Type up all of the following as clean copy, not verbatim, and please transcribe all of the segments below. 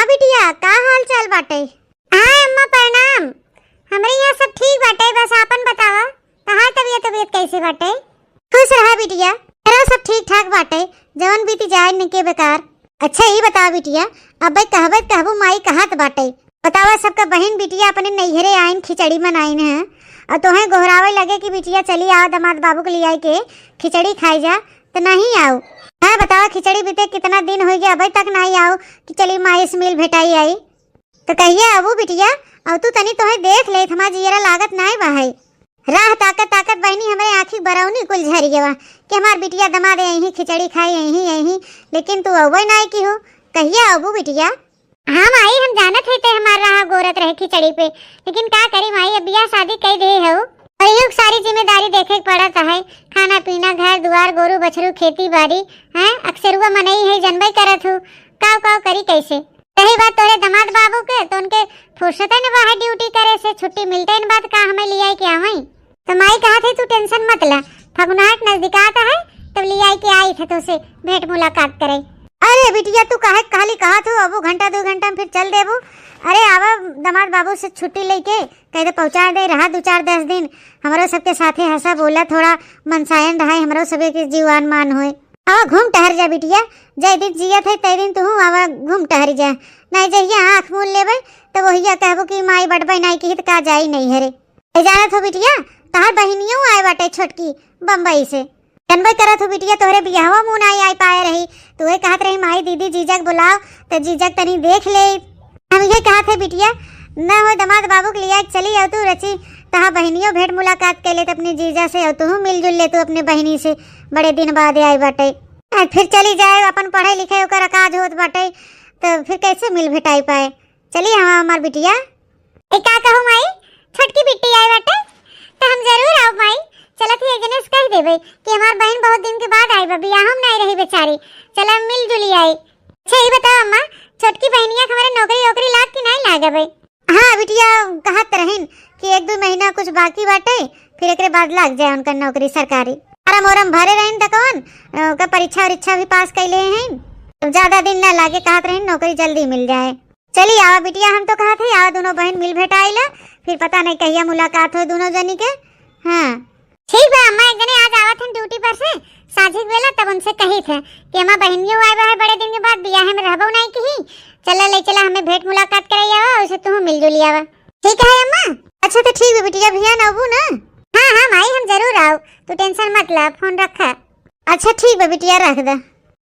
बिटिया, का हाल चाल बाटे? हाँ अम्मा प्रणाम। हमरे यहाँ सब ठीक बाटे, बस आपन बतावा कहाँ तबीयत कैसे बाटे? खुश रहा बिटिया, मेरा सब ठीक ठाक बाटे, जवन बीती जाए निके बेकार। अच्छा ही बता बिटिया, अब कहबू माई कहाँ बाटे? बतावा सबका बहन बिटिया अपने नैहरे आइन खिचड़ी मनाइन है और तोहे गोहरावे लगे कि बिटिया चली आओ दामाद बाबू के लिए आई के खिचड़ी खाई जा, तो नहीं आओ। हाँ बतावा खिचड़ी बीते कितना दिन हो गया अभी तक नहीं आओ कि चली माई से मिल भेटाई आई, तो कहिए अबू बिटिया। अब तू तनी तोहे देख ले, हमार जियरा लागत नहीं बहाई। राह ताकत ताकत बहनी हमारे आँखी बरौनी कुल झरी गवा कि हमार बिटिया दमाद यही खिचड़ी खाई यही, लेकिन तू अवे नहीं की हो, कहिए अबू बिटिया। हाँ माई हम जानत है ते हमार राह गोरत रहे खिचड़ी पे, लेकिन का करी माई, अब बियाह शादी कई दे हो और सारी जिम्मेदारी देखे पड़ता है, खाना पीना घर दुआर गोरू बछरू खेती बाड़ी है, अक्सर हुआ मनई है जनबई करत हूँ, काव काव करी कैसे। रही बात तोरे दमाद बाबू के, तो उनके फुर्सत है न बाहर ड्यूटी करे से छुट्टी मिलते न बात का हमें लिया के आवई, तो माई कहा थे तू टेंशन मत ला, फगुनाहट नजदीक आता है तब लिया के आई थे तो से भेंट मुलाकात करे। अरे बिटिया तू काहे खाली कहा तू अबू घंटा 2 घंटा में फिर चल देबू? अरे आवा दमाद बाबू से छुट्टी लेके कह दे पहुंचा दे, रहा 2-4-10 दिन हमारो सबके साथे हंसा बोला, थोड़ा मनसायन रहा, हमारो सबे के जीवान मान होए। आवा घूम टहर जा बिटिया, जय दिन जिया थे तय दिन तू आवा घूम टहर जा, नहीं जहिया आँख मूल लेबे तो वहिया कहबो कि माई बटबई नहीं की का जाई नहीं हरे। जानत हो बिटिया तहार बहिनियों आए बाटे छोटकी बम्बई से, जनबई करत हो बिटिया तोहरे बियाहवा मुँह नहीं आई पाए रही, तुहे कहत रही माई दीदी जीजक बुलाओ तो जीजक तनी देख ले। हम ये कहत है बिटिया न हो दमाद बाबू के लिए चली आओ तू रची, तहा बहनियों भेंट मुलाकात कर ले तो अपनी जीजा से, और तू मिलजुल ले तू अपने बहनी से, बड़े दिन बाद आई बाटे। फिर चली जाए अपन पढ़े लिखे ओकर अकाज होत बाटे, तो फिर कैसे मिल भेटाई पाए। चली हाँ हमार बिटिया। का कहूँ माई, छोटकी बिट्टी आई बाटे तो हम जरूर आओ माई, चलत ही एक जने कह देबे कि हमार बहन बहुत दिन के बाद आई बा, बियाह हम नहीं रही बेचारी, चला मिल जुली आई। अच्छा ये बताओ अम्मा, छोटकी बहनिया हमारे नौकरी लाग कि नहीं लागबे? हाँ बिटिया कहत रहन कि 1-2 महीना कुछ बाकी बाटे, फिर एकरे बाद लग जाए उनका नौकरी सरकारी। आराम ओरम भरे रहन त कौन का परीक्षा भी पास कैले हैं, तो ज्यादा दिन ना लागे, कहत रहन नौकरी जल्दी मिल जाए। चली आवा बिटिया, हम तो कहत है आवा दोनों बहन मिल भेटाइला, फिर पता नहीं कहिया मुलाकात हो दोनों जनी के। हाँ ठीक है अम्मा, एक जने आज आवत हैं ड्यूटी पर से साझिक बेला, तब उनसे कही थे कि अम्मा बहनियों आए है बड़े दिन के बाद, बियाह में रहबो नहीं की, चला ले चला हमें भेंट मुलाकात करे आवा, उसे तू मिल जुली आवा। ठीक है अम्मा। अच्छा तो ठीक है बिटिया, भैया नबू ना? हाँ हाँ माई हम जरूर आओ, तू टेंशन मत ला, फोन रखा। अच्छा ठीक है बिटिया रख दे,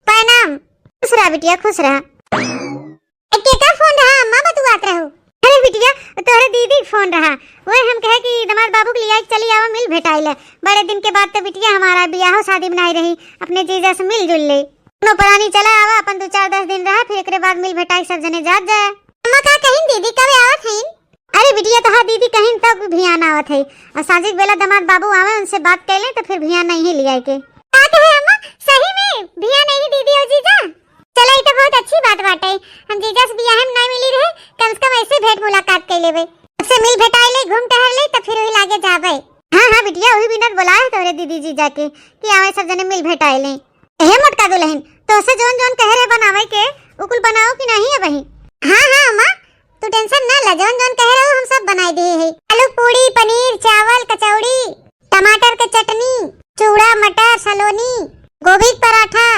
प्रणाम। खुश रहा बिटिया खुश रहा। का फोन रहा अम्मा बतुआत रहो? अरे बिटिया तोरे दीदी फोन रहा, वो हम कहे कि दमाद बाबू के लिए चली आवा मिल भेटाइले, बड़े दिन के बाद तो बिटिया हमारा बियाह शादी बनाई रही, अपने जीजा से मिल जुल ले, नो पुरानी चला आवा, अपन 2-4-10 दिन रहा, फिर एकरे बाद मिल भेटाई सब जने जात जाए। अम्मा का कहिन दीदी कब आवत हईन? अरे बिटिया तो हाँ दीदी कहिन तब भियान आवत है, और साजिक बेला दमाद बाबू आवे उनसे बात कर ले तो फिर भियान नहीं लिया के। का कहे अम्मा सही में भियान नहीं दीदी और जीजा? चला ये तो बहुत अच्छी बात बाटे, हम जीजा से बियाह में नहीं मिली रहे, कम से कम ऐसे भेंट मुलाकात कर लेबे, सबसे मिल भेटाई ले घूम टहर ले तो फिर वही लागे जाबे। हाँ हाँ बिटिया वही बिनत बुलाए तोरे दीदी जीजा के कि आवे सब जने मिल भेटाई ले। हे मोटका दुल्हन तो से जोन जोन कह रहे बनावे के उकुल बनाओ कि नहीं है बही? हाँ हाँ अम्मा तू टेंशन ना ले, जोन जोन कह रहे हो हम सब बनाई दे है, आलू पूड़ी पनीर चावल कचौड़ी टमाटर के चटनी चूड़ा मटर सलोनी गोभी पराठा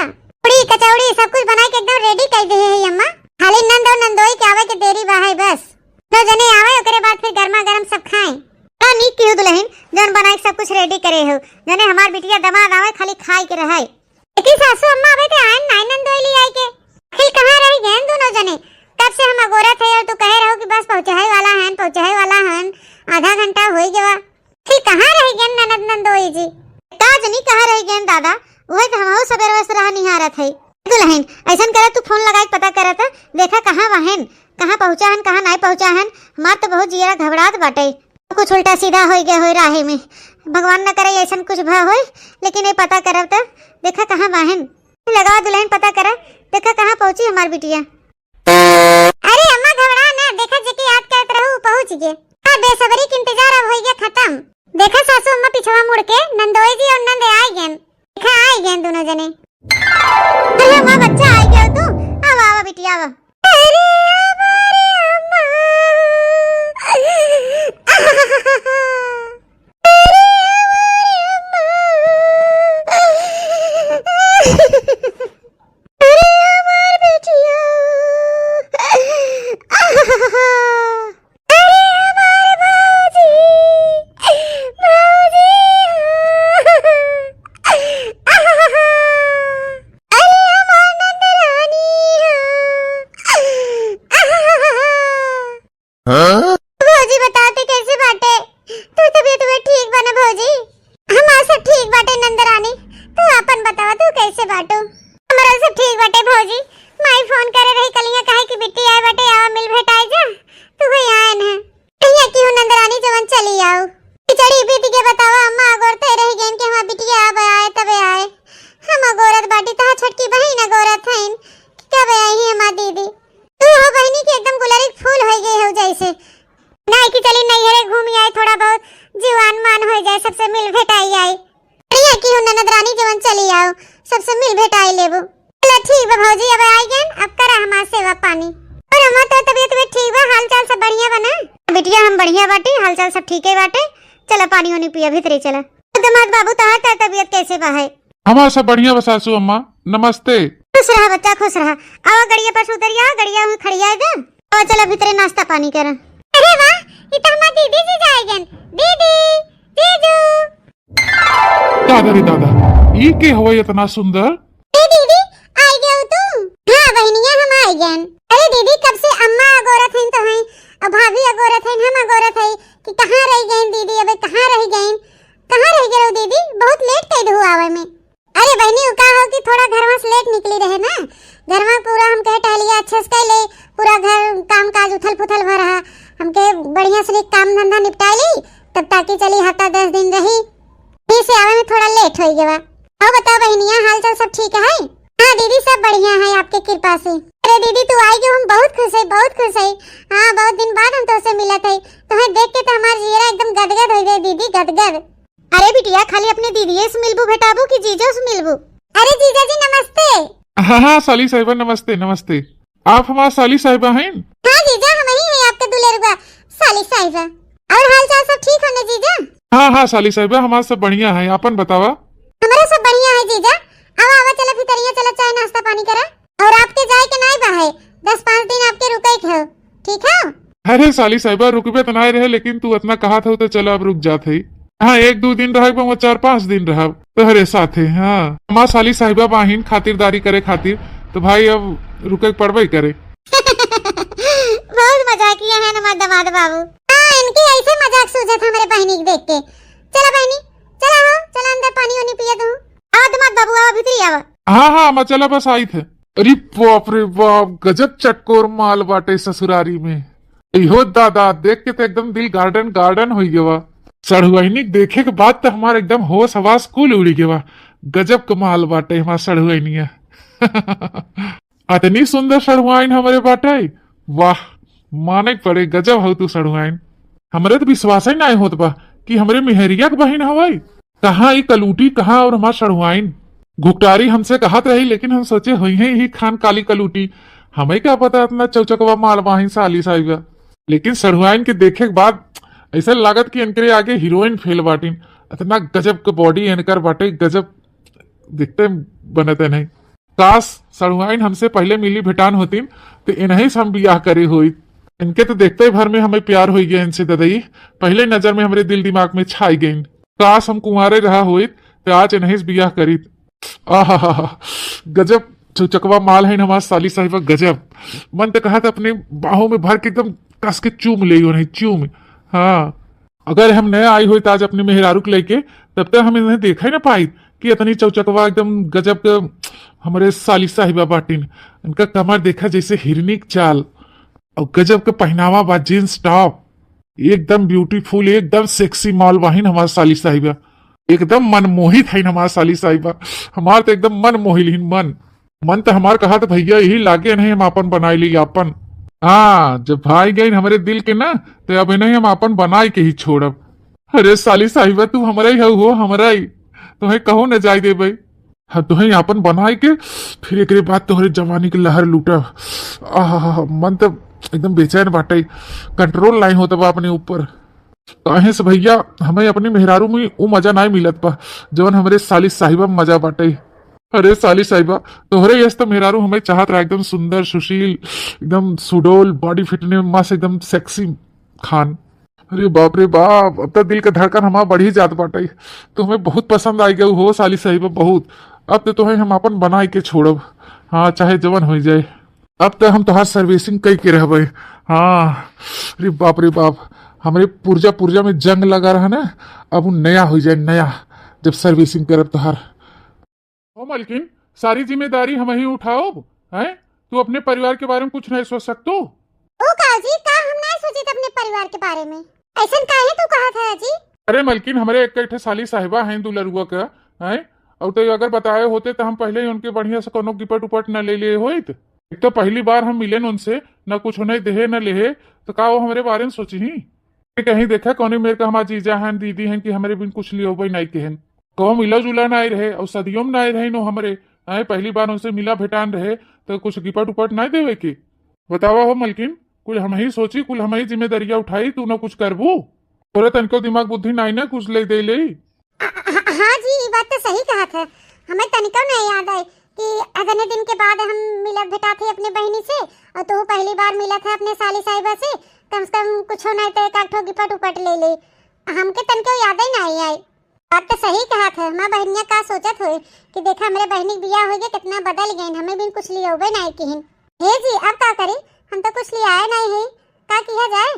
पूड़ी कचौड़ी सब कुछ बनाई के एकदम रेडी कर दे है अम्मा, खाली नंद और नंदोई के आवे के देरी बा है बस, तो जने आवे ओकरे बाद फिर गर्मा गर्म सब खाएं। नीक की हो दुल्हन जोन बनाई सब कुछ रेडी करे हो, जने हमार बिटिया दमाद आवे खाली खाई के रहे। लेकिन सासू अम्मा आवे थे आयन नाइन नंदोई ली आई के, फिर कहां रह गए दोनों जने? तब से हम अगोरा थे और तू कह रहे हो कि बस पहुंचाए वाला हन, आधा घंटा हो गया, फिर कहां रह गए ननद नंदोई जी? का जनी कहां रह गए दादा, वही तो हमहु सबेर वस रहा निहारत है। दुल्हन ऐसन करे तू फोन लगा के पता करत देखा कहां वहन, कहां पहुंचा हन कहां नहीं पहुंचा हन, हमार तो बहुत जियरा घबरात बाटे, कुछ उल्टा सीधा हो गया हो राहे में, भगवान न करे ऐसा कुछ भा हो, लेकिन ये पता करब तो देखा कहाँ वाहन लगा दुल्हन पता करा देखा कहाँ पहुंची हमार बिटिया। अरे अम्मा घबरा ना, देखा जेके याद करत रहू पहुंच गए, बेसब्री के इंतजार अब हो गया खत्म। देखा सासू अम्मा पिछवा मुड़ के नंदोई जी और नंदे आ गए, देखा आ गए दोनों जने। अरे अम्मा बच्चा आ गया तू, आवा आवा बिटिया आवा। अरे फोन करे रही कलिया कहे कि बिट्टी आए बटे आवा मिल भेटाई जा तू ही आए न कहिया की नंदरानी जवन चली आओ बिचड़ी बीती के बतावा अम्मा अगोरते रही गेन के हमार बिटिया आवे आए तबे आए हम अगोरत बाटी ता छोटकी बहिन अगोरत हईन कबे आई हमार दीदी तू हो बहनी के एकदम गुलारी फूल हो गई हो जैसे नहीं कि चली नहीं हरे घूमी आए थोड़ा बहुत जीवान मान हो जाए सबसे मिल भेटाई आई कहिया की नंदरानी जवन चली आओ सबसे मिल भेटाई लेबो चलो ठीक बा भौजी अब आई गन अब करा हमार सेवा पानी और हमार तो तबीयत में ठीक बा हाल चाल सब बढ़िया बना बिटिया हम बढ़िया बाटे हाल चाल सब ठीक है बाटे चला पानी वानी पिया भीतरे चला दमाद बाबू तहार का तबीयत कैसे बा है हमारा सब बढ़िया बा सासू अम्मा नमस्ते। खुश रहा बच्चा खुश रहा आओ गड़िया पर उतरिया गड़िया में खड़िया दे और चला भीतरे नाश्ता पानी कर अरे वाह ये तो हमार दीदी जी जाएगन दीदी जीजू दादा रे दादा ये के हवा इतना सुंदर दीदी आई गए हो तुम हाँ बहनिया हम आई गए अरे दीदी कब से अम्मा अगोरत हैं तो हैं और भाभी अगोरत हैं हम अगोरत हैं कि कहाँ रह गए दीदी अबे कहाँ रह गए दीदी बहुत लेट कैद हुआ आवे में अरे बहनी का हो कि थोड़ा घर में से लेट निकली रहे ना घर में पूरा हम कह टहलिया अच्छे से कैले पूरा घर काम काज उथल पुथल भर रहा हमके बढ़िया से काम धंधा निपटा ली तब ताकि चली हफ्ता 10 दिन रही फिर से आवे में थोड़ा लेट हो गया और बताओ बहनिया हाल चाल सब ठीक है हाँ दीदी सब बढ़िया है आपके कृपा से अरे दीदी तू आई गई हम बहुत खुश है हाँ बहुत दिन बाद हम तुझसे मिला थे तुम्हें देख के तो हमारा जीरा एकदम गदगद हो गया दीदी गदगद अरे बिटिया खाली अपने दीदी से मिलबू भेटाबू कि जीजा से मिलबू अरे जीजा जी नमस्ते हाँ हाँ साली साहिबा नमस्ते नमस्ते आप हमारा साली साहिबा हैं हाँ जीजा हम ही है आपके दुलेरुआ साली साहिबा और हाल चाल सब ठीक है ना जीजा हाँ हाँ साली साहिबा हमारा सब बढ़िया है अपन बतावा हमारा सब बढ़िया है जीजा आवा आवा चला भीतरिया चला चाय नाश्ता पानी करा और आपके जाए के नहीं बाहे 10-5 दिन आपके रुके हो ठीक है अरे साली साहिबा रुकबे तो नहीं रहे लेकिन तू इतना कहा था तो चलो अब रुक जाते हाँ 1-2 दिन रह 4-5 दिन रह तोहरे साथे हाँ हमार साली साहिबा बाहिन खातिरदारी करे खातिर तो भाई अब रुके पड़बे करे बहुत मजाक किया है हमारे दामाद बाबू हाँ इनकी ऐसे मजाक सूझा था मेरे बहनी को देख के चला बहनी चला हो चला अंदर पानी वानी पिया दो आओ दामाद बाबू आओ भीतर आओ हाँ हाँ मैं चला बस आई थे अरे बाप रे बाप गजब चटकोर माल बाटे ससुरारी में इहो दादा देख के तो एकदम दिल गार्डन गार्डन हो गया सड़हुआइनी देखे के बाद तो हमारा एकदम होश हवास कुल उड़ी गया गजब कमाल बाटे हमारा सड़हुआइनिया इतनी सुंदर सड़हुआइन हमारे बाटे वाह माने पड़े गजब हो तू सड़हुआइन हमारे तो विश्वास ही नहीं होता बा कि हमारे मेहरिया के बहन हवाई कहाँ कलूटी कहाँ और हमारा सड़हुआइन घुकटारी हमसे कहत रही लेकिन हम सोचे हुई है ही खान काली कलूटी हमें क्या पता इतना चौचकवा माल बाहिन साली साहिबा लेकिन सड़हुआइन के देखे के बाद ऐसा लागत कि इनके आगे हीरोइन फेल बाटिन इतना गजब के बॉडी इनकर बाटे गजब दिखते बनते नहीं काश सड़हुआइन हमसे पहले मिली भेटान होतीन तो इन्हीं से हम ब्याह करे हुई इनके तो देखते भर में हमें प्यार हो गया इनसे ददई पहले नजर में हमारे दिल दिमाग में छाई गई काश हम कुंवारे रहा हुई तो आज इन्हीं से ब्याह करी आहा गजब चकवा माल है हमारा साली साहिबा गजब मन तो कहा था अपने बाहों में भर के एकदम कस के चूम ले नहीं चूम हाँ अगर हम नया आई हुई आज अपने मेहरारू के लेके तब तक हम इन्हें देखा ही ना पाई कि इतनी चौचकवा एकदम गजब के हमारे साली साहिबा बाटिन इनका कमर देखा जैसे हिरनी चाल और गजब के पहनावा बा जींस टॉप एकदम ब्यूटीफुल एकदम सेक्सी माल वाहिन हमारा साली साहिबा एकदम मनमोहित है हमारा साली साहिबा हमार तो एकदम मन मोहिलीन मन तो हमार कहा तो भैया यही लागे नहीं हम अपन बनाई ली अपन हाँ जब भाई गई हमारे दिल के ना तो अब इन्हें हम अपन बनाई के ही छोड़ब अरे साली साहिबा तू हमारा ही हो हमारा ही तुम्हें कहो न जाए दे भाई हाँ तुम्हें अपन बनाई के फिर एक बाद तुम्हारी जवानी की लहर लूटब मन तो एकदम बेचैन बाटे कंट्रोल नहीं होता बा अपने ऊपर कहे से भैया हमें अपनी मेहरारू में वो मजा नहीं मिलत बा जवन हमारे साली साहिबा में मजा बाटे अरे साली साहिबा तोहरे यस तो मेहरारू हमें चाहत रहा एकदम सुंदर सुशील एकदम सुडोल बॉडी फिटने मस्त एकदम सेक्सी खान अरे बाप रे बाप अब तक दिल का धड़कन हमारा बढ़ी जात बाटे तुम्हें बहुत पसंद आई गई हो साली साहिबा बहुत अब तो तुम्हें हम अपन बनाई के छोड़ब हाँ चाहे जवन हो जाए अब तो हम तोहार सर्विसिंग कई के रहबे हाँ अरे बाप हमारे पुर्जा में जंग लगा रहा ना अब नया हो जाए नया जब सर्विसिंग करब तोहार ओ मलकिन सारी जिम्मेदारी हम ही उठाओ हैं तू अपने परिवार के बारे में कुछ नहीं सोच सकतो? ओ काजी का हम ना सोचित अपने परिवार के बारे में, ऐसन काहे तू कहा था जी? अरे मलकिन, हमरे एक एक साली साहिबा हैं दुलरुआ का है, और तो अगर बताए होते तो हम पहले ही उनके बढ़िया से कोनो गिपट उपट न ले लिए होइत। एक तो पहली बार हम मिले उनसे, न कुछ उन्हें देहे न लेहे, तो का वो हमारे बारे में सोची ही? कहीं देखा कौन मेरे का हमारा जीजा हैं दीदी हैं कि हमारे बिन कुछ लियो भाई नहीं के हैं, कहो मिला जुला नहीं रहे और सदियों में नहीं रहे नो हमारे आए, पहली बार उनसे मिला भेटान रहे तो कुछ गिपट उपट नहीं देवे के? बतावा हो मलकिन, कुल हम ही सोची, कुल हम ही जिम्मेदारियां उठाई, तू न कुछ करबू? पूरे तनको दिमाग बुद्धि नहीं ना कुछ ले दे ले। हाँ जी, ये बात तो सही कहा था, हमें तनिको नहीं याद आई कि इतने दिन के बाद हम मिला भेटा थे अपने बहनी से, और तू पहली बार मिला था अपने साली साहिबा से, कम से कम कुछ नहीं तो एक आठ गिपट उपट ले ले, हमके तनिको याद ही नहीं आई। बात तो सही कहा था, माँ बहनिया का सोचत हुए कि देखा हमारे बहनी बिया हो गए कितना बदल गए, हमें भी कुछ लिया हुए नहीं की हे जी। अब का करी, हम तो कुछ लिया आए नहीं है, का किया जाए?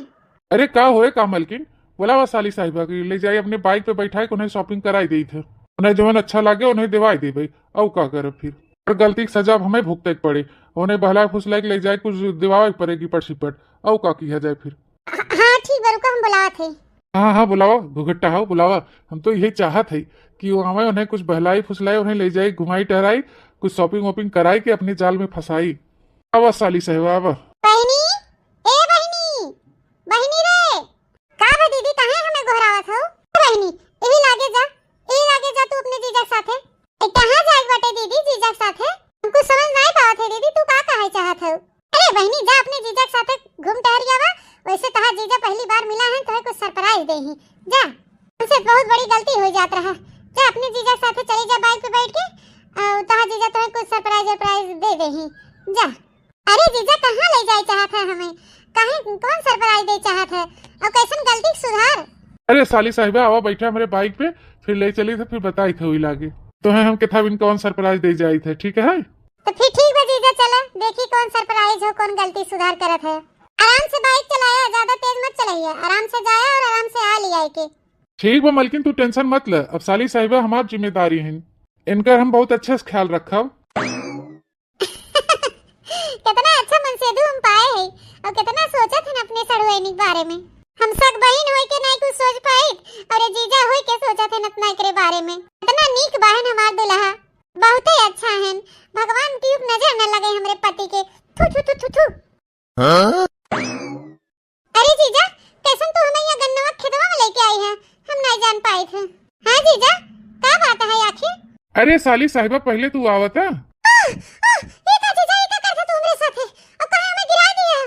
अरे का होए का मलकिन, बोला वा साली साहिबा की ले जाए अपने बाइक पे बैठाए उन्हें शॉपिंग कराई दी थे, उन्हें जो अच्छा लगे उन्हें दिवाई दी भाई, अब का करे फिर? और गलती की सजा हमें भुगते पड़े, उन्हें बहला फुसला के ले जाए कुछ दिवाई पड़ेगी पट सिपट, अब का किया जाए फिर? हाँ ठीक बरुका, हम बुलावा थे। हाँ हाँ बुलावा, घुघट्टा हो बुलावा, हम तो यही चाहत है कि वो हमें उन्हें कुछ बहलाई फुसलाई उन्हें ले जाए घुमाई टहराई, कुछ शॉपिंग वॉपिंग कराई के अपने जाल में फंसाई। अब साली साहिबा अब बहनी, ए बहनी, बहनी रे, का बे दीदी कहाँ हमें घोरावत हो? बहनी यही लागे जा, यही लागे जा तू अपने जीजा के साथे। ए कहाँ जाए बटे दीदी जीजा के साथे? हमको समझ नहीं पावत है दीदी, तू का कहे चाहत हो? अरे बहनी जा अपने जीजा के साथे घूम टहर जावा, वैसे तहां जीजा पहली बार मिला है तो कुछ सरप्राइज दे ही जा, तुमसे बहुत बड़ी गलती हो जात रहा, जा अपने जीजा के साथे चली जा बाइक पे बैठ के, तहां जीजा तुम्हें कुछ सरप्राइज दे दे ही जा। अरे जीजा कहाँ ले जाए चाहत है हमें, कहीं कौन सरप्राइज दे चाहत है, और कैसन गलती सुधार? अरे साली साहिबा आवा बैठा हमारे बाइक पे, फिर ले चली थे, फिर बताई थे वही लागे तो है हम कितना बिन कौन सरप्राइज दे जाई थे। ठीक है तो फिर ठीक है जीजा, चला देखी कौन सरप्राइज हो, कौन गलती सुधार करत है। आराम से बाइक चलाया, ज्यादा तेज मत चलाइए, आराम से जाया और आराम से आ लिया के। ठीक बा मलकिन, तू टेंशन मत ले, अब साली साहिबा हमारी जिम्मेदारी है, इनका हम बहुत अच्छे से ख्याल रखब। कितना अच्छा मनसेदु हम पाए है, और कितना सोचत हन अपने सड़ुआइनी के बारे में। हम सब बहन होई के नहीं कुछ सोच पाए, और ये जीजा होई के सोचत हन अपना एकरे बारे में। कितना नीक बहन हमार दुल्हा, बहुत ही अच्छा है, भगवान की नजर न लगे हमरे पति के। थू थू थू थू थू। अरे जीजा, कैसन तू हमें यहाँ गन्नवा खेतवा में लेके आई है, हम नहीं जान पाए थे। हाँ जीजा, क्या बात है आखिर? अरे साली साहिबा पहले तू आवत है। ये का जीजा, ये का करता तू मेरे साथ है, अब कहीं हमें गिरा दिया?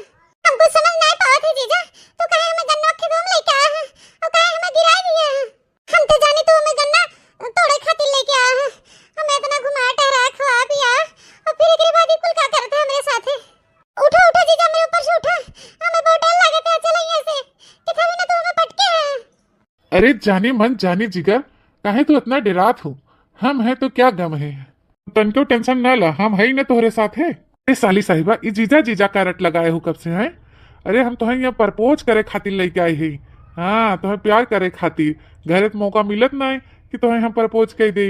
हमको समझ नहीं पावत है जीजा, तू कहीं हमें गन्ना खेतवा में लेके आया है, और कहीं हमें गिरा दिया है? हम तो जाने तू हमें गन्ना तोड़े खातिर लेके आया है, हमें इतना घुमा टहरा खवा पिया, और फिर एकरे बाद ही कुल का करता है मेरे साथ? उठो उठो जीजा, मेरे ऊपर से उठो, हमें बहुत डर लगता है, चलो यहाँ से, कितना भी ना तू हमें पटके है। अरे जानी मन जानी जिगर, काहे तू इतना डरात हो, हम है तो क्या गम है, तनको टेंशन न ला, हम है ही न तोहरे साथ है। अरे साली साहिबा ई जीजा जीजा का रट लगाए हो कब से हैं? अरे हम तुम्हें यहाँ प्रपोज करे खातिर लेके आए ही, हाँ तुम्हें प्यार करे खातिर, घरे तो मौका मिलत नहीं कि तुम्हें हम प्रपोज कर दे,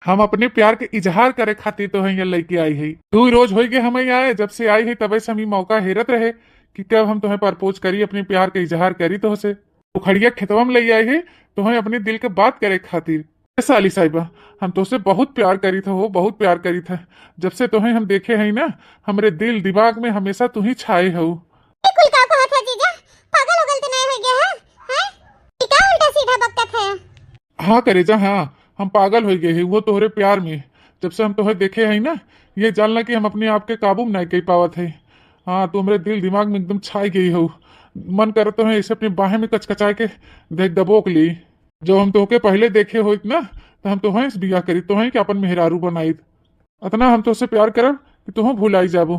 हम अपने प्यार के इजहार करे खातिर तो यहाँ लेके आई है। तू रोज हो गए हमें आए, जब से आई है तबे से हम मौका हेरत रहे कि कब हम तुम्हें प्रपोज करी, अपने प्यार के इजहार करी तो से उखड़िया खेतवा में ले आई है तुम्हें अपने दिल के बात करे खातिर। साली साहिबा हम तुझसे बहुत प्यार करी था, वो बहुत प्यार करी था, जब से तुम्हें हम देखे हैं ना, हमारे दिल दिमाग में हमेशा तू ही छाए हो। कुल का को था जीजा, पागल हो गलत नहीं हो गया है, हैं? क्या उल्टा सीधा बकत है? हाँ करे जा, हाँ हम पागल हो गए हैं वो तोहरे प्यार में, जब से हम तुम्हें देखे हैं ना, ये जानना कि हम अपने आप के काबू में नहीं कर पावत है। हाँ तू हमारे दिल दिमाग में एकदम छाई गई हो, मन कर तो है इसे अपनी बाहें में कचकचा के देख दबोक ली। जो हम तोहके पहले देखे हो इतना, तो हम तोहें से बिया करी, तोहें कि अपन मेहरारू बनाई, इतना हम तुझसे प्यार करब कि तुम भुलाई जाबो।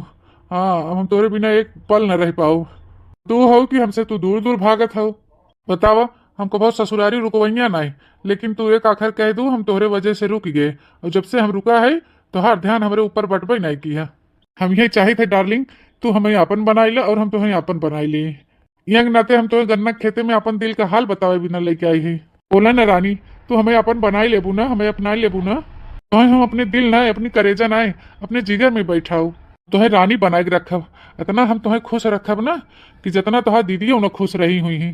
हाँ अब हम तोरे बिना एक पल न रह पाओ। तू हो कि हमसे तू दूर दूर भागत हो, बतावा हमको बहुत ससुरारी रुकवैया नहीं, लेकिन तू एक आखिर कह दू हम तोहरे वजह से रुक गए, और जब से हम रुका है तो हर ध्यान हमारे ऊपर बटबे नहीं किया। हम यही चाहे थे डार्लिंग, तू हमें अपन बनाई ले और हम तुम्हें अपन बनाई ले, यंग नाते हम तुम्हें गन्ना खेते में अपन दिल का हाल बतावे बिना लेके आई है। बोला ना रानी, तू हमें अपन बनाई लेबू ना, हमें अपनाई लेबू ना, तो हम अपने दिल ना अपनी करेजा ना अपने जिगर में बैठाओ। तुम्हें रानी बना के रखब, इतना हम तुम्हें खुश रखब ना कि जितना तुम्हार दीदी उन्हें खुश रही हुई है।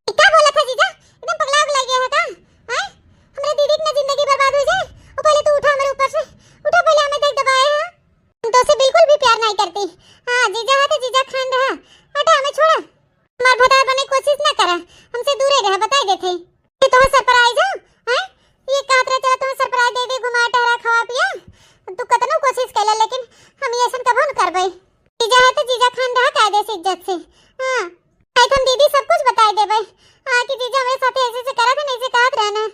क्या बोला था जीजा? एकदम पगला उगला गया है का? हैं? हमारे दीदी की ना जिंदगी बर्बाद हो जाए। और पहले तू उठा मेरे ऊपर से, उठा पहले हमें देख दबाए हैं। हम तो उसे बिल्कुल भी प्यार नहीं करती। हाँ जीजा है तो जीजा खान रहा, हटा हमें छोड़ा। हमार भतार बनने की कोशिश ना करा, हमसे दूर रह, बता देते। ये तो सरप्राइज है, हैं? ये कहत रहा चला तुम्हें सरप्राइज दे दे, घुमा टहरा खवा पिया। तू कतनो कोशिश कैला लेकिन हम ये ऐसा कबो न करबै। जीजा है तो जीजा खान रहा कायदे से इज्जत से। हां आई हम दीदी सब कुछ बताई देबै। हां कि जीजा मेरे साथ ऐसे से करा था, नहीं से कहत रहना।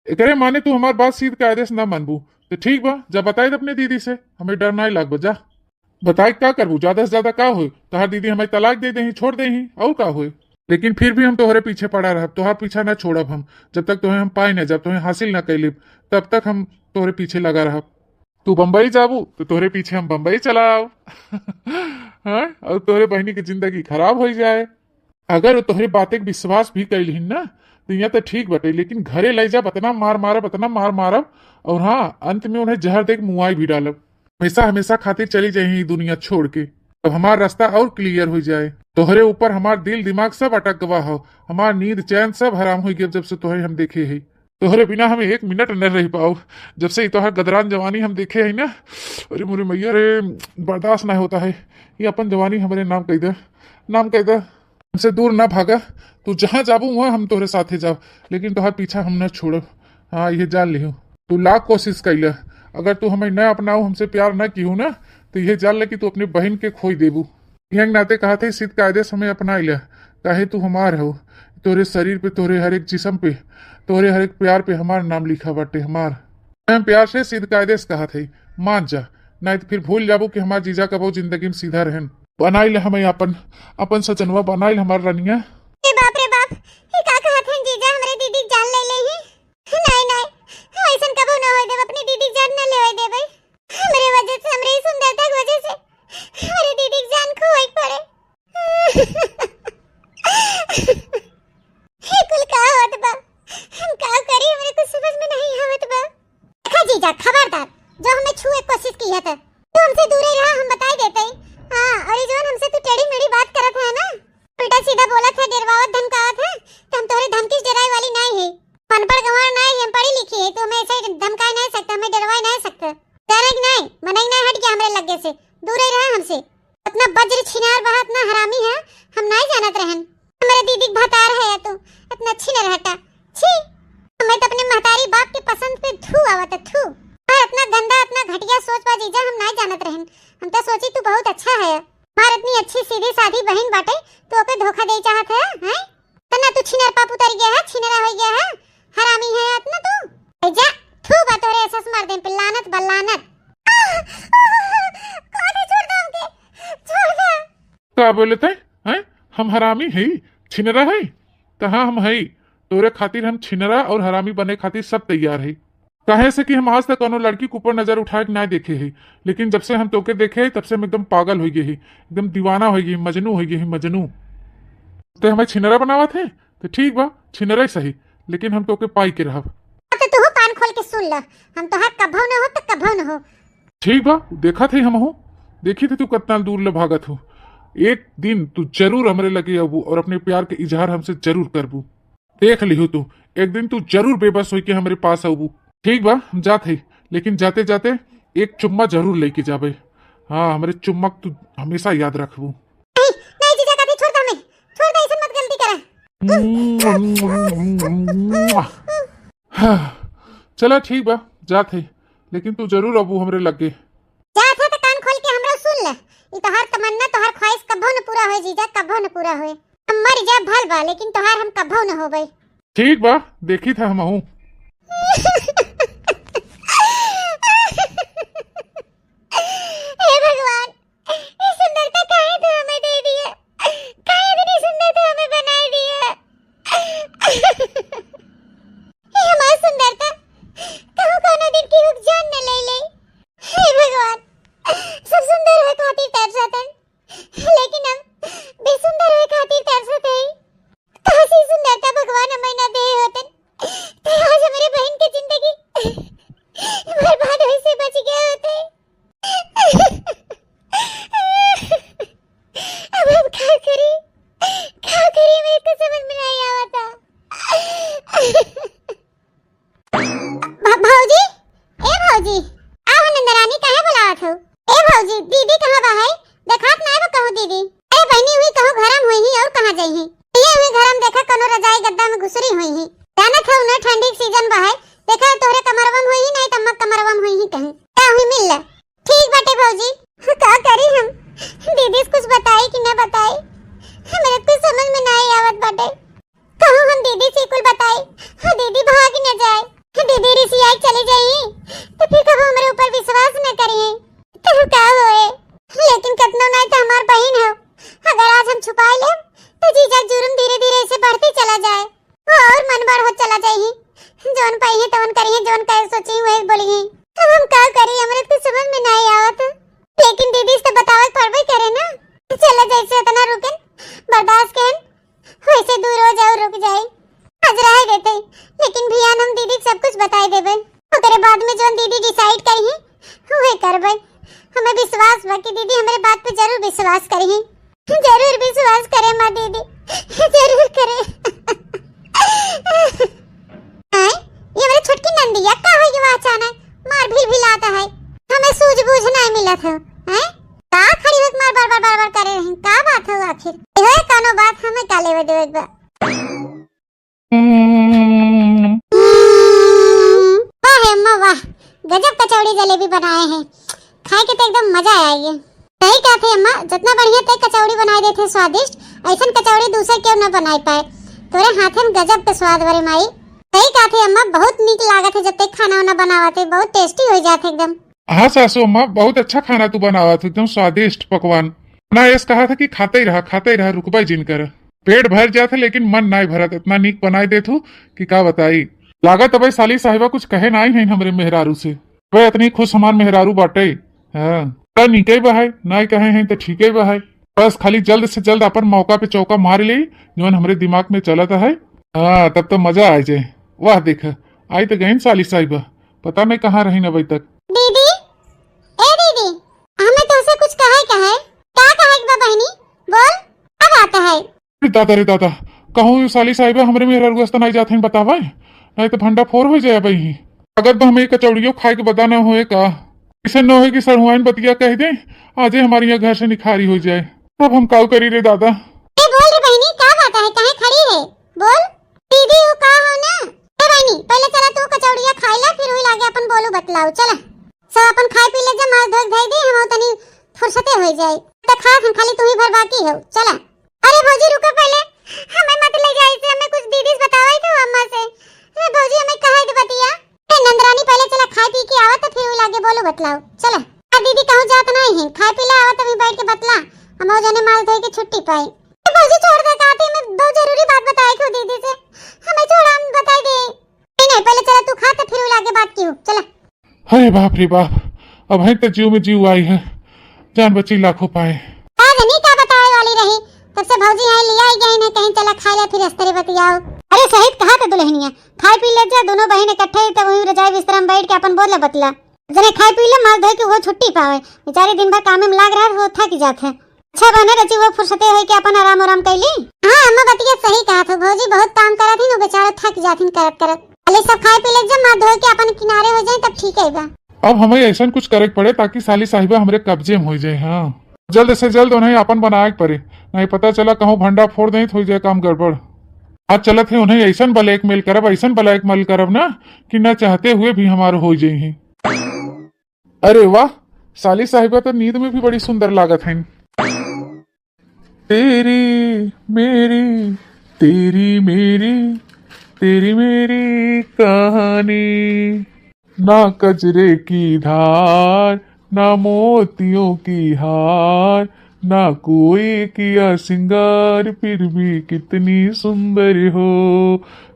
एकरे माने तू हमार बात सीध कायदे से ना मानबू तो ठीक बा, जब बताए अपने दीदी से, हमें डर नहीं लागबो। जा बताए क्या करबू, ज्यादा से ज्यादा का हो, तोहार दीदी हमें तलाक दे दे, छोड़ दे ही, और का हो। लेकिन फिर भी हम तोहरे पीछे पड़ा रहब, तोहार पीछा ना छोड़ब हम, जब तक तुम्हें हम पाई ना, जब तुम्हें हासिल ना कैलिब तब तक हम तोहरे पीछे लगा रहब। तू बम्बई जाबू तो तोहरे पीछे हम बम्बई चला आओ। हाँ, और तोहरे बहनी की जिंदगी खराब हो जाए। अगर वो तोहरे बातें के विश्वास भी कैलिन ना तो यहाँ तो ठीक बटे, लेकिन घरे ले जा बतना मार मारब, बतना मार मारब, और हाँ अंत में उन्हें जहर देख मुआई भी डालब। हमेशा हमेशा खातिर चली जाए दुनिया छोड़ के, अब हमारा रास्ता और क्लियर हो जाए। तोहरे ऊपर हमार दिल दिमाग सब अटक गवा हो, हमार नींद चैन सब हराम हो गया जब से तोहरे हम देखे है। तोहरे बिना हमें एक मिनट न रह पाओ, जब से तोहर गदरान जवानी हम देखे है ना। अरे मोरे मैया रे, बर्दाश्त ना होता है। ये अपन जवानी हमारे नाम कह दे, नाम कह दे, हमसे दूर ना भागा। तू जहाँ जाबू वहाँ हम तोहरे साथे जाओ, लेकिन तोहर पीछा हम न छोड़ब। हाँ ये जान लिहो, तू लाख कोशिश कैला, अगर तू हमें न अपनाऊ, हमसे प्यार न की हो ना, तो यह जान ले कि तू अपनी बहन के खोई देबू। यंग नाते कहा थे सिद्ध कायदे से हमें अपना लिया, काहे तू हमार हो। तोरे शरीर पे, तोरे हर एक जिस्म पे, तोरे हर एक प्यार पे हमार नाम लिखा बाटे। हमार हम प्यार से सिद्ध कायदे से कहा थे, मान जा, नहीं तो फिर भूल जाबू कि हमार जीजा कबो जिंदगी में सीधा रहन। बनाइल हमें अपन अपन सचनवा, बनाइल हमार रनिया। बाप रे बाप, ये का कहत हैं जीजा, हमरे दीदी जान ले ले ही। नहीं नहीं, हम ऐसन कबो न होय देब, अपनी दीदी जान न लेवे देबै। हमरे वजह से, हमरे सुंदरता की वजह से हमारी दीदी की जान खोई पड़े। ये कुल का होत बा, हम का करी, हमरे कुछ समझ में नहीं आवत बा। देखा जीजा, खबरदार जो हमें छुए कोशिश की है तो हमसे दूर ही रहा, हम बताई देते। हां, और ये जो हमसे तू टेढ़ी मेढ़ी बात करत है ना, उल्टा सीधा बोलत है, डरवावत धमकावत है, तो हम तोरे धमकी डराई वाली नहीं है। अनपढ़ गंवार नहीं, हम पढ़ी लिखी है, तो हमें ऐसे धमकाई नहीं सकता, हमें डरवाई नहीं सकता। डरक नहीं, मनई नहीं, हट गया हमरे लगे से, दूर ही रहा हमसे। इतना वज्र छिनार बहा, इतना हरामी है, हम नहीं जानत रहन। हमारे दीदी के भतार है तू, इतना छिनर हटा। छी, हमें तो अपने महतारी बाप के पसंद पे थू आवत है, थू। और इतना गंदा, इतना घटिया सोच बा जीजा, हम नहीं जानत रहन। हम तो सोची तू बहुत अच्छा है, हमार इतनी अच्छी सीधी सादी बहन बाटे, तो ओके धोखा दे चाहत है, हैं? तना तू छिनर पाप उतर गया है, छिनरा हो गया है, हरामी है इतना तू। जा, थू बा तोरे एहसास मार दे पे, लानत बलानत। कौन छोड़ दो हमके, छोड़ दो। क्या बोलते हैं? हम हरामी है, छिनरा है? कहाँ हम है? तोरे खातिर हम छिनरा और हरामी बने खातिर सब तैयार है। कहे से कि हम आज तक कोनो लड़की के ऊपर नजर उठा के ना देखे है, लेकिन जब से हम तोके देखे तब से हम एकदम पागल हो गए है, एकदम दीवाना हो गए, मजनू हो गए, मजनू। तो हमें छिनरा बनावा थे तो ठीक बा, छिनरा ही सही, लेकिन हम तोके पाई के रहब। तो तू कान खोल के सुन ल, हम तो हर कभो न हो तो कभो न हो। ठीक बा, देखा थे हम हो, देखी थे तू कितना दूर ले भागत हो। एक दिन तू जरूर हमरे लगे अबू और अपने प्यार के इजहार हमसे जरूर करबू। देख लिहो तू, एक दिन तू जरूर बेबस हो के हमारे पास अबू। ठीक बा, हम जाते, लेकिन जाते जाते एक चुम्मा जरूर लेके जाबे। हाँ, हमारे चुम्मा तू हमेशा याद रखबू। नहीं नहीं जीजा, कभी छोड़ दे हमें, छोड़ दे, ऐसा मत गलती करा। हाँ, चला ठीक बा, जाते, लेकिन तू जरूर अबू हमरे लगे। जा था तो कान खोल के हमरा सुन ले, ई तोहार तमन्ना, तोहार ख्वाहिश कभो न पूरा होए जीजा, कभो न पूरा होए। हम मर जा भल बा, लेकिन तोहार हम कभो न होबै। ठीक बा, देखी था हम हूँ। हे भगवान, ये सुंदरता काहे तू हमें दे दी है, काहे इतनी सुंदरता हमें बनाई दी है। ये हमारी सुंदरता कहूँ कोनो दिन की रुक जान न ले ले। हे भगवान, सब सुंदर होए खातिर तरसतन, लेकिन हम बेसुंदर होए खातिर तरसत है। काशी सुंदरता भगवान हमें न दे होतन, तो आज हमारे बहन की जिंदगी कतनो नहीं तो हमार बहन हो। अगर आज हम छुपा ले तो जीजा जुर्म धीरे धीरे ऐसे बढ़ते चला जाए और मन बढ़ हो चला जाए। जोन पाई है तवन करी है, जोन कहे सोची वही बोली है। अब हम क्या करें, अमृत को समझ में नहीं आवत। लेकिन दीदी से बतावे पड़वे करे ना। चला जैसे उतना रुकन बर्दाश्त करें, वैसे दूर हो जाओ, रुक जाए। आज रह देते लेकिन भियान हम दीदी सब कुछ बताई देबे। ओकरे बाद में जोन दीदी डिसाइड करी है वही करबे। हमें विश्वास बा कि दीदी हमारे बात पे जरूर विश्वास करी है। जरूर विश्वास करे माँ दीदी, जरूर करे। ये मेरी छोटकी नंदिया का है ये अचानक मार भी लाता है। हमें सूझबूझ नहीं मिला था। हैं का खड़ी होकर मार बार बार करे रही। का बात हो आखिर? ये कानो बात हमें का लेवे देवे बा। वाह अम्मा वाह, गजब कचौड़ी जलेबी बनाए हैं। खाए के तो एकदम मजा आएगी। सही कहा थे अम्मा, जितना बढ़िया ते कचौड़ी बनाए देते स्वादिष्ट, ऐसा कचौड़ी दूसरे क्यों न बनाई पाए। तोरे हाथे में गजब के स्वाद भरे माई। सही कहा थे अम्मा, बहुत नीक लागत है। जब तक खाना वाना बनावते बहुत टेस्टी हो जाते एकदम। हाँ सासू अम्मा, बहुत अच्छा खाना तू बनावा था, एकदम स्वादिष्ट पकवान। ना ऐसा कहा था कि खाते ही रहा रुकबा जिन कर। पेट भर जाते लेकिन मन नहीं भरत। इतना नीक बनाई देतू कि का बताई। लागत अब साली साहिबा कुछ कहे नहीं है हमरे मेहरारू से। वह इतनी खुश हमार मेहरारू बाटे। हाँ नीके बहाय नहीं कहे हैं तो ठीक है बहाय। बस खाली जल्द से जल्द अपन मौका पे चौका मार ली जो हमरे दिमाग में चलता है। हाँ तब तो मजा आ जाए। वाह देख आई तो गई साली साहिबा, पता नहीं कहाँ रही अभी तक। दीदी ए दीदी, हमें तुमसे कुछ कहे क्या कहे बहनी बोल। अब आता है। रे दादा कहूँ साली साहिबा हमरे मेहरारू तो नहीं जाते बतावा, नहीं तो भंडा फोर हो जाए भाई। अगर तो हमें कचौड़ियों खाए के बता न होए का, इसे न हो कि सड़ुआइन बतिया कह दे आज हमारे यहाँ घर से निखारी हो जाए। तब हम काउ करी रे दादा। बोल रे बहनी क्या बात है, कहाँ खड़ी है बोल। दीदी वो का हो ना। ए बहनी पहले चला तू कचौड़िया खाई ले, फिर हुई लागे अपन बोलू बतलाओ। चला सब अपन खाए पी ले, जब मार धोई धाई दे हम तनी फुर्सते हो जाए। तो खा हम खाली तू ही भर बाकी हो। चला। अरे भौजी रुको पहले, हमें मत ले जाए से, हमें कुछ दीदी से बतावा तो अम्मा से। अरे भौजी हमें कहा है बतिया। नंदरानी पहले चला खाए पी के आवा तो फिर हुई लागे बोलू बतलाओ। चला दीदी कहूँ जात नहीं है, खाए पी ले आवा तो बैठ के बतला। हम जने माल धोई के छुट्टी पाई। भौजी छोड़ दे, कहते मैं बहुत जरूरी बात बताए को दीदी से। हमें छोड़ा हम बताई दे। नहीं पहले चला तू खा तो फिर लागे बात क्यों। चला। अरे बाप रे बाप, अब है तो जीव में जीव आई है, जान बची लाखों पाए। नहीं क्या बताए वाली रही, तब से भौजी यहाँ लिया ही गई नहीं कहीं। चला खा ले फिर अस्तरे बतियाओ। अरे सहित कहा था दुल्हनिया, खाए पी ले जा दोनों बहन इकट्ठे तो वहीं रजाई बिस्तर में बैठ के अपन बोल बतला। जने खाए पी ले माल धोई के वो छुट्टी पावे। बेचारे दिन भर काम में लाग रहा वो थक जाते। अच्छा बने रची वो फुर्सते है कि अपन आराम कैली। हाँ अम्मा बतिया सही कहा था, भौजी बहुत काम करा थी ना, बेचारा थक जाती करत। अरे सब खाए पी ले जब माल धोई के अपन किनारे हो जाए तब ठीक है बा। अब हमें ऐसा कुछ करे पड़े ताकि साली साहिबा हमारे कब्जे में हो जाए। हाँ जल्द से जल्द उन्हें अपन बनाए पड़े, नहीं पता चला कहूँ भंडा फोड़ दे तो हो जाए काम गड़बड़। आज चलत है उन्हें ऐसा ब्लैकमेल करब, ऐसा ब्लैकमेल करब ना कि न चाहते हुए भी हमारे हो जाए। अरे वाह साली साहिबा तो नींद में भी बड़ी सुंदर लागत है। तेरी मेरी तेरी मेरी तेरी मेरी कहानी, ना कजरे की धार ना मोतियों की हार, ना कोई किया सिंगार, फिर भी कितनी सुंदर हो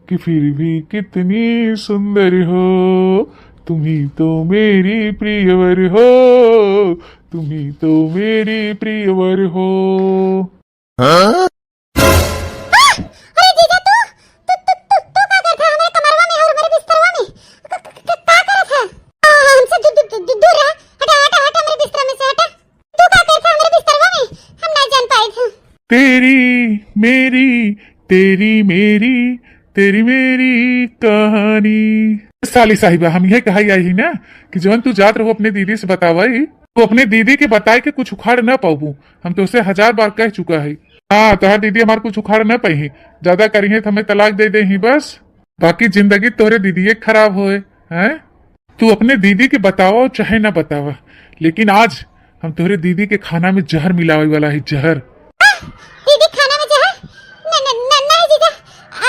कि फिर भी कितनी सुंदर हो। तुम्ही तो मेरी प्रियवर हो, तुम्ही तो मेरी प्रियवर हो। हाँ? अरे जीजा तू क्या करता है हमारे कमरवा में और हमारे बिस्तरवा में? क्या करत है? हमसे दूर रहा। हटा मेरे बिस्तर में से हटा। तू क्या करता है हमारे बिस्तरवा में? हम नहीं जान पाए थे। तेरी मेरी कहानी। साली साहिबा हम यह कहा आई ना कि जवन तू जात रहो अपने दीदी से बतावाई, तो अपने दीदी के बताए के कुछ उखाड़ न पाऊ। हम तो उसे 1000 बार कह चुका है। हाँ तोहर दीदी हमारे कुछ उखाड़ न पाई, ज्यादा करी है तो हमें तलाक दे दे ही बस, बाकी जिंदगी तोहरे दीदी खराब होए हैं। तू अपने दीदी के बतावा चाहे न बतावा, लेकिन आज हम तोहरे दीदी के खाना में जहर मिलावे वाला है। जहर दीदी खाना में जहर? नहीं जीजा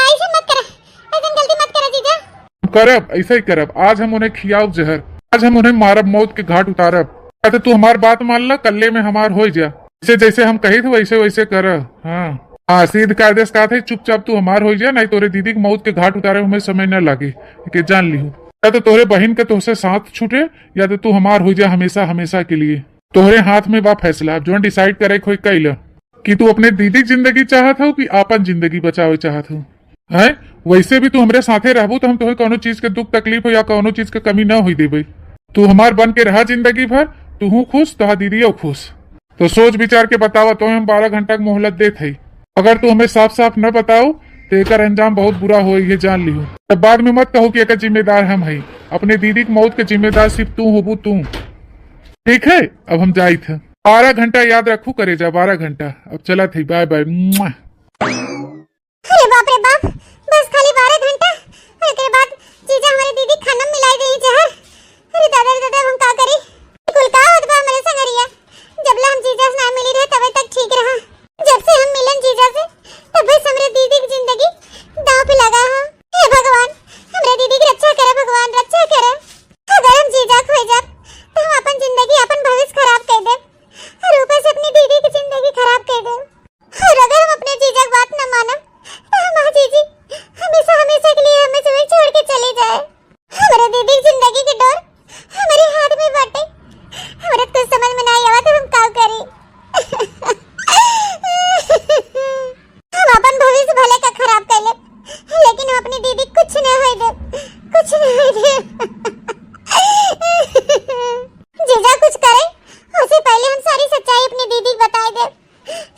ऐसे मत कर, ऐसे गलती मत कर जीजा। करब ऐसा ही करब। आज हम उन्हें खियाव जहर, आज हम उन्हें मारब, मौत के घाट उतारब। या तो तू हमार बात मान ला, कल्ले में हमार हो जा, जैसे जैसे हम कही थे वैसे वैसे कर। हाँ सीध का आदेश कहा था, चुपचाप तू हमार हो जा, नहीं तोरे दीदी के मौत के घाट उतारे हमें समय न लागे, के जान ली। या तो तोहरे बहन के तुझसे साथ छूटे, या तो तू हमार हो जा हमेशा हमेशा के लिए। तोहरे हाथ में बा फैसला, जो डिसाइड करे कोई कैला कि तू अपने दीदी की जिंदगी चाहत हो कि आपन जिंदगी बचावे चाहत हो। है वैसे भी तू हमारे साथे रहबू तो हम तुम्हें कोनो चीज के दुख तकलीफ हो या कोनो चीज के कमी ना हुई देबे। तू हमार बन के रहा जिंदगी भर, तू हूँ खुश तो दीदी खुश। तो सोच विचार के बतावा, तो हम 12 घंटा की मोहलत देते ही। अगर तू हमें साफ साफ न बताओ तो एक अंजाम बहुत बुरा हो, ये जान लियो। तब बाद में मत कहो कि एक जिम्मेदार हम है, अपने दीदी की मौत के जिम्मेदार सिर्फ तू होबू तू। ठीक है, अब हम जाई थे। 12 घंटा याद रखू करे जा, 12 घंटा। अब चला थी, बाय बाय। अरे बाप रे बाप, बस खाली 12 घंटा। उसके बाद जीजा हमारी दीदी खाना मिलाई दे जहर। अरे दादा दादा हम का करी, कुल का होत बा हमरे संगरिया। जबला हम जीजा से ना मिली रहे तबे तक ठीक रहा, जब से हम मिलन जीजा से तब से हमरे दीदी की जिंदगी दांव पे लगा है। हे भगवान, हमरे दीदी की रक्षा करे भगवान, रक्षा करे। अगर हम जीजा खो जाब तो हम अपन जिंदगी अपन भविष्य खराब कर दे, और ऊपर से अपनी दीदी की जिंदगी खराब कर दे। और अगर हम अपने जीजा की बात न मानब तो हमारी दीदी हमेशा हमेशा के लिए हमें सब छोड़ के चली जाए। हमारे दीदी की जिंदगी की डोर हमारे हाथ में बाटे। हमारे कुछ समझ में नहीं आवा तो हम क्या करें। हम अपन भविष्य भले का खराब कर ले, लेकिन हम अपनी दीदी कुछ नहीं होए दे, कुछ नहीं होए दे। जीजा कुछ करे उससे पहले हम सारी सच्चाई अपनी दीदी को बता दे,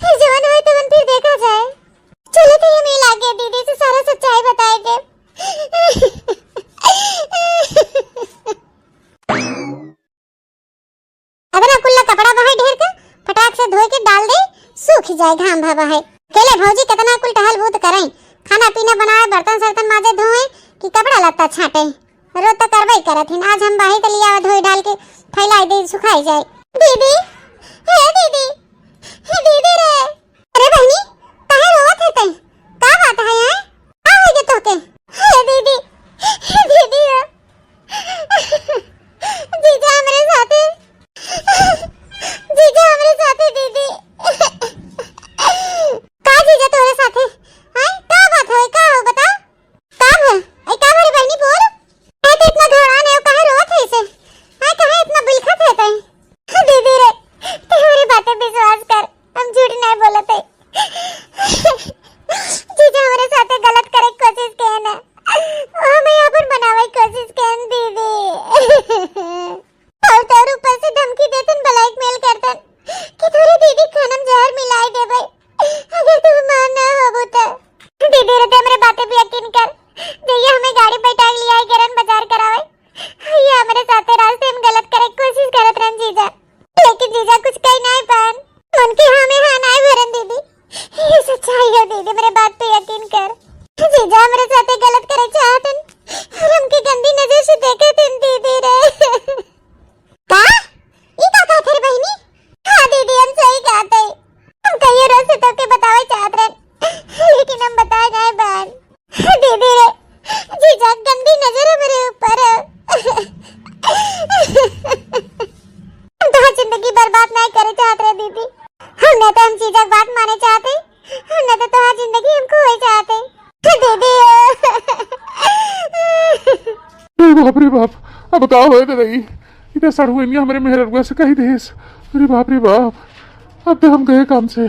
फिर जवान होए तो फिर देखा जाए। चलो तो ये मिल आगे दीदी से सारा सच्चाई बताए दे। अगर कुल्ला कपड़ा बहाए ढेर का फटाक से धोए के डाल दे, सूख जाए घाम भावा है। केले भौजी कितना कुल टहल बूत करें, खाना पीना बनाए, बर्तन सर्तन माजे धोए कि कपड़ा लत्ता छाटे, रोज तो करबई करत हिन। आज हम बाही तलिया धोए डाल के फैलाई दे, सुखाई जाए। दीदी हे दीदी, हे दीदी रे, अरे बहनी काहे रोवत है तई, का बात है यार, का हो गया तोके? हे दीदी, हे दीदी रे, जीजा हमरे साथे, जीजा हमरे साथे दीदी। का जीजा तोरे साथे? हां का बात है, का हो बता, का है ए का भरी बहनी बोल। ए तो इतना घबराने हो, काहे रोवत है इसे? हां काहे इतना बिलखत है तई? दीदी रे तू हमारी बातें विश्वास कर, हम झूठ नहीं बोलत है। जीजा हमारे साथ गलत करे कोशिश के ना, हमें अपन बनावे कोशिश के दीदी। और तो ऊपर से धमकी देतन, ब्लैकमेल करतन कि तोरे दीदी खाना में जहर मिलाई देबे अगर तू मान ना होबो तो। दीदी रे ते हमरे बातें भी यकीन कर, जइया हमें गाड़ी बैठा के लिया करन बाजार करावे, ये हमारे साथ रास्ते में गलत करे कोशिश करत रहन जीजा, लेकिन जीजा कुछ कह नहीं पान। उनके हाँ में हाँ नहीं भरन दीदी, ये सच्चाई है दीदी, मेरे बात पे यकीन कर। जीजा हमारे साथ गलत करे चाहतन और हमके गंदी नजर से देखे थे दीदी रे। का ई का कहत रे बहनी? हां दीदी हम सही कहत है, हम कहिए रोज से तो के बतावे चाहत रहे, लेकिन हम बताए नहीं बहन। दीदी रे जीजा गंदी नजर है मेरे ऊपर। हम तो जिंदगी बर्बाद नहीं करे चाहत रहे दीदी, हमने तो हम जीजा की बात माने चाहते, हमने तो तुम्हारी जिंदगी हमको हो चाहते दीदी। बाप रे बाप, अब का होए तो नहीं, इतना सड़ुए नहीं हमारे मेहररुआ से कही देस। अरे बाप रे बाप, अब तो हम गए काम से।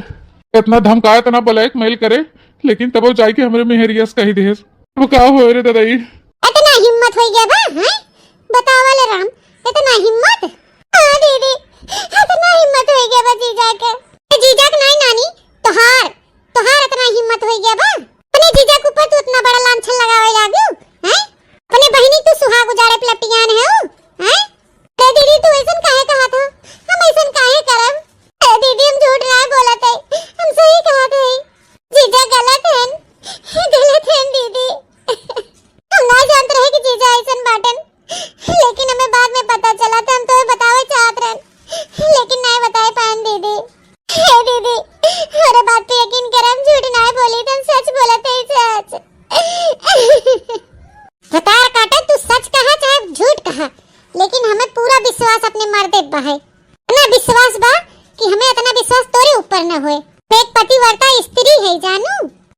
इतना धमकाया तना ब्लैकमेल करे, लेकिन तब जाए के हमारे मेहरिया से कही देस। अब का होए रे दादाई, इतना हिम्मत हो गया बा हैं? बतावा ले राम, इतना हिम्मत? हां दीदी इतना हिम्मत हो गया बा जीजा के। जीजा के नहीं नानी, तोहार इतना हिम्मत हो गया बा? अपने जीजा के ऊपर तू इतना बड़ा लांछन लगावे लागू हैं? अपने बहिनी तू सुहाग उजाड़े पलटियान है हैं? ते दीदी तू ऐसन काहे कहा था, हम ऐसन काहे करब? ए दीदी हम झूठ नहीं बोलत है, हम सही कहत है। जीजा गलत है दीदी। हम ना जानते रहे कि जीजा ऐसन बाटन, लेकिन हमें बाद में पता चला था, हम तो बतावे चाहत रहन, लेकिन नहीं बताए पान दीदी। हे दीदी हमारे बात पे यकीन कर, हम झूठ नहीं बोली, तुम सच बोलते ही सच। बता काटा, तू सच कहा चाहे झूठ कहा, लेकिन हमें पूरा विश्वास अपने मर्दे पे है। ऊपर न होए। एक पतिव्रता स्त्री है जानू,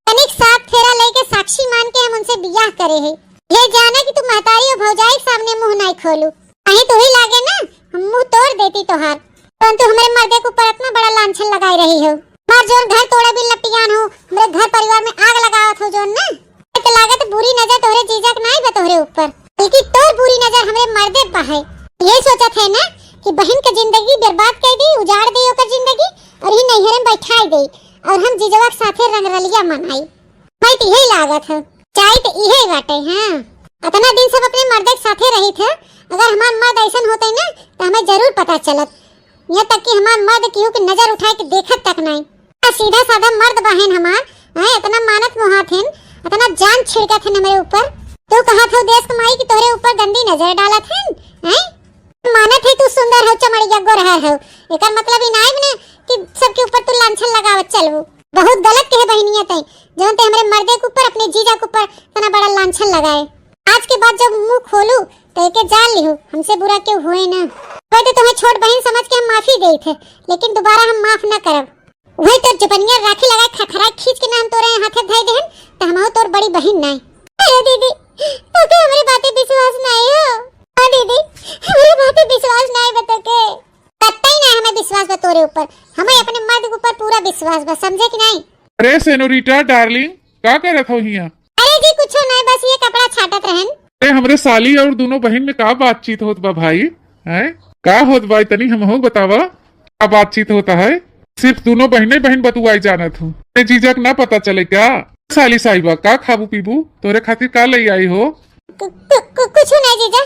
तनिक साथ फेरा लेके साक्षी मान के हम उनसे बियाह करे है। ये जाना कि तू महतारी और भौजाई के सामने मुंह नहीं खोलू, कहीं तो ही लागे ना हम मुंह तोड़ देती तोहार। परंतु हमारे मर्दे के ऊपर इतना बड़ा लांछन लगाई रही हो। मार जोन घर तोड़े भी लपटियान हो, मेरे घर परिवार में आग लगावत हो जोन ना, तो लागत बुरी नजर तोहरे जीजा के नहीं बतोहरे ऊपर, बल्कि तोर बुरी नजर हमारे मर्दे पर है। ये सोचत है ना कि बहन की जिंदगी बर्बाद कर दी, उजाड़ दी ओकर जिंदगी और ही नैहरे में बैठाई दी और हम जीजवा के साथे रंगरलिया मनाई। मैं तो यही लागत है, चाहे तो यही बाटे। हां इतना दिन सब अपने मर्दे के साथे रही थे, अगर हमार मर्द ऐसन होते ना तो हमें जरूर पता चलत। यहाँ तक कि हमार मर्द केहू की नजर उठाए के देखत तक नहीं। सीधा साधा मर्द बहन हमार है, इतना मानत मोहाथिन, इतना जान छिड़कत है हमारे ऊपर। तू कहा था देश कमाई की तोरे ऊपर गंदी नजर डालत है, हैं? मानत है तू सुंदर हो, चमड़िया गोरहा हो, एकर मतलब ई नहीं बने कि सबके ऊपर तू लांछन लगावत चलबू। बहुत गलत कहे बहनिया तई, जोन ते हमरे मर्दे के ऊपर अपने जीजा के ऊपर इतना बड़ा लांछन लगाए। आज के बाद जब मुंह खोलू तो एके जान लिहो हमसे बुरा क्यों हुए ना। वही तो तुम्हें छोट बहन समझ के हम माफी दे थे, लेकिन दोबारा हम माफ न करब। वही तो जबनिया राखी लगा खखरा खींच के नाम तोरे हाथे धई देहन त हमहु तोर बड़ी बहन नहीं। अरे दीदी तो के हमरे बातें विश्वास नहीं हो। हां दीदी हमरे बातें विश्वास नहीं बता के, कतई नहीं हमें विश्वास बा तोरे ऊपर, हमें अपने मर्द के ऊपर पूरा विश्वास बा, समझे कि नहीं? अरे सेनोरिटा डार्लिंग का करत हो हिया? अरे जी कुछ नहीं, बस ये कपड़ा छाटत रहन। अरे हमरे साली और दोनों बहन में का बातचीत होत बा भाई? हैं का होत बा तनी हमहु बतावा, का बातचीत होता है? सिर्फ दोनों बहने बहन बतुआई जानत हूँ, जीजा ना पता चले क्या? साली साहिबा का खाबू पीबू तोरे खातिर का ले आई हो? कुछ नहीं जीजा,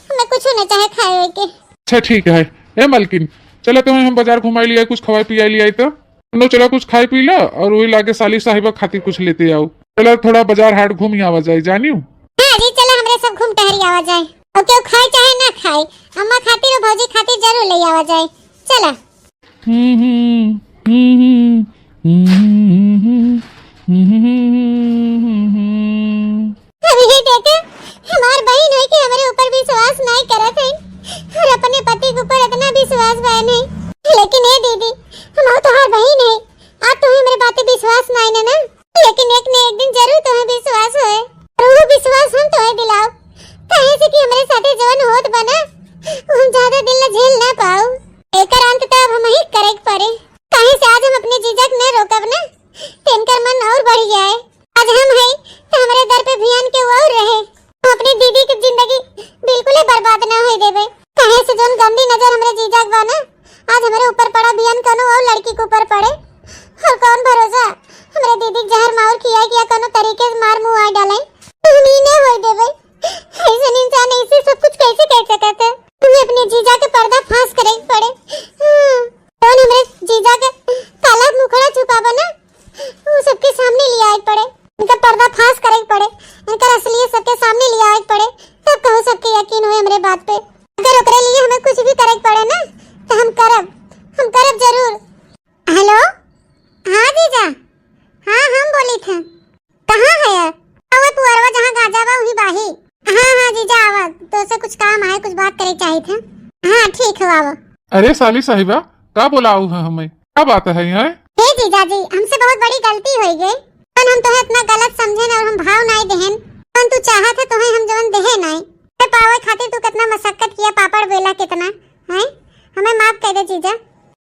हमें कुछ नहीं चाहे खाए के। अच्छा ठीक है। ए मलकिन चलो तुम्हें हम बाजार घुमाई लिया, कुछ खवाई पियाई लिया तो तुम चलो कुछ खाई पी ला और वही लाके साली साहिबा खातिर कुछ लेते आओ। चलो थोड़ा बाजार हाट घूम आवा जाए जानियो। हां जी चलो हमरे सब घूम टहरी आवा जाए, और क्यों खाए चाहे ना खाए अम्मा खातिर और भौजी खातिर जरूर ले आवा जाए। चला अभी देखे हमार बहन है कि हमारे ऊपर विश्वास नहीं करत है और अपने पति के ऊपर इतना विश्वास है नहीं, लेकिन ये दीदी हम तो हर बहन है, आप तो मेरे बातें विश्वास नहीं ना, लेकिन एक न एक दिन जरूर तुम्हें विश्वास होए और वो विश्वास हम तुम्हें दिलाओ। कहे से कि हमारे साथे जवन होत बना हम ज्यादा दिल न झेल ना पाओ, एकर अंत तब हम ही करे पड़े। कहे से आज हम अपने जीजा के न रोकब ना तेनकर मन और बढ़ जाए। आज हम है तो हमारे दर पे भियान के और रहे, हम अपनी दीदी की जिंदगी बिल्कुल ही बर्बाद ना होए देबे। कहे से जोन गंदी नजर हमारे जीजा के बना आज हमारे ऊपर पड़ा भियान कोनो और लड़की के ऊपर पड़े, और कौन भरोसा हमारे दीदी जहर मार किया कोनो तरीके से मार मुंह आ डाले हम ही ना होए देबे। ऐसे इंसान ऐसे सब कुछ कैसे कह सकता है? तुम्हें अपने जीजा के पर्दा फांस करे पड़े। कौन हमारे जीजा का काला मुखड़ा छुपावा ना वो सबके सामने लिया आए पड़े, इनका पर्दा फांस करे पड़े, इनका असलियत सबके सामने लिया आए पड़े, तब कहो सबके यकीन हो हमारे बात पे। अगर ओकरे लिए हमें कुछ भी करे पड़े ना तो हम करब जरूर। हेलो हाँ जीजा, हाँ हम बोली थे। कहाँ है यार? वो पुअरवा जहाँ गाजा बा वही बाही। हाँ जीजा आवा, तो से कुछ काम है, कुछ बात करे चाहिए थे। हाँ ठीक है आवा। अरे साली साहिबा का बोलाऊ है हमें, क्या बात है यहाँ? हे जीजा जी हमसे बहुत बड़ी गलती हो गई, पर हम तुम्हें इतना गलत समझे और हम भाव नहीं देहन, पर तू चाहत है तुम्हें हम जवन देहे नहीं ते पावे खातिर तू कितना मशक्कत किया, पापड़ बेला कितना है, हमें माफ कर दे जीजा।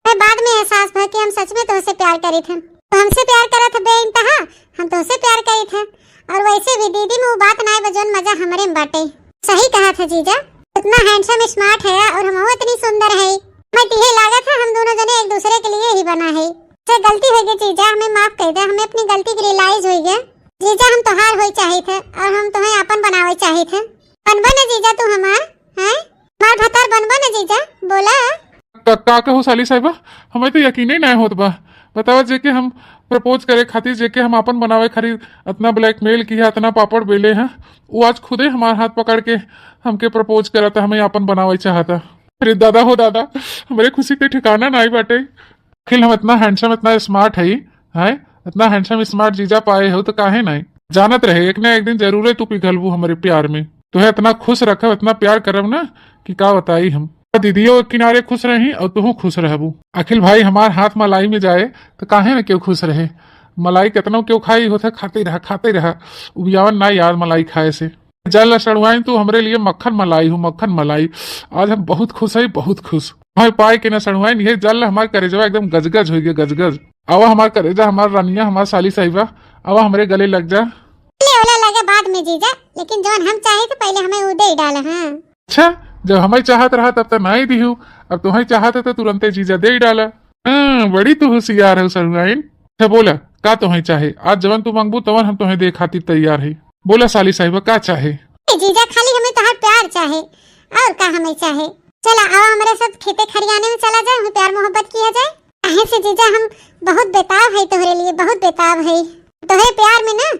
मैं बाद में एहसास हुआ कि हम सच में तुमसे प्यार करे थे, तो हमसे प्यार करा था बेइंतहा, हम तुमसे प्यार करे थे। और वैसे भी दीदी में वो बात नहीं बजन मजा हमारे में बाटे। सही कहा था जीजा, इतना हैंडसम स्मार्ट है और हम इतनी सुंदर है, मैं तिहे लागत है हम दोनों जने एक दूसरे के लिए ही बना है। से गलती हो गई जीजा, हमें माफ कर दे, हमें अपनी गलती की रियलाइज हो गई। जीजा हम तोहार होई चाहे थे और हम तुम्हें अपन बनावे चाहे थे। बनबा ना जीजा तू हमार हैं, मार भतार बनबा ना जीजा, बोला। का कहो साली साहिबा, हमें तो यकीन ही नहीं होत बा। बतावा जेके हम प्रपोज करे खातिर जेके हम अपन बनावे खातिर इतना ब्लैकमेल किया, इतना पापड़ बेले हैं, वो आज खुदे हमारे हाथ पकड़ के हमके प्रपोज करा था, हमें अपन बनावे चाहता। अरे दादा हो दादा, हमारे खुशी के ठिकाना नहीं बाटे। आखिर हम इतना हैंडसम इतना स्मार्ट है, इतना हैंडसम स्मार्ट जीजा पाए हो तो काहे नहीं? जानत रहे एक न एक दिन जरूर तू पिघलबू हमारे प्यार में, तो है इतना खुश रखब, इतना प्यार करब ना कि का बताई हम। दीदियों के किनारे खुश रही और तू खुश रहबू। अखिल भाई हमार हाथ मलाई में जाए तो काहे न क्यों खुश रहे। मलाई कितनों क्यों खाई होते खाते रहा उबियावन ना यार मलाई खाए से। जल सड़वाई तू हमरे लिए मक्खन मलाई हूँ मक्खन मलाई। आज हम बहुत खुश है बहुत खुश। हमारे पाए के न सड़वाई ये जल हमारे करेजवा एकदम गजगज हो गया गजगज। आवा हमार करेजा हमार रानिया हमार साली साहिबा आवा हमारे गले लग जा। ओला लगे बाद में जीजा, लेकिन जौन हम चाहे तो पहले हमें उदे ही डाला। हाँ अच्छा जब हमें चाहत रहा तब तो नहीं दी हूँ, अब तुम्हें चाहत तो तुरंत जीजा दे ही डाला। बड़ी तू होशियार है सरुआइन। अच्छा बोला का तुम्हें चाहे, आज जवन तू मांगबू तवन हम तुम्हें दे खातिर तैयार है। बोला साली साहिबा का चाहे। जीजा खाली हमें तोहार प्यार चाहे और का हमें चाहे। चला आओ हमारे साथ खेते खरियाने में चला जाए, हमें प्यार मोहब्बत किया जाए। कहे से जीजा हम बहुत बेताब है तोहरे लिए, बहुत बेताब है तोहरे प्यार में ना।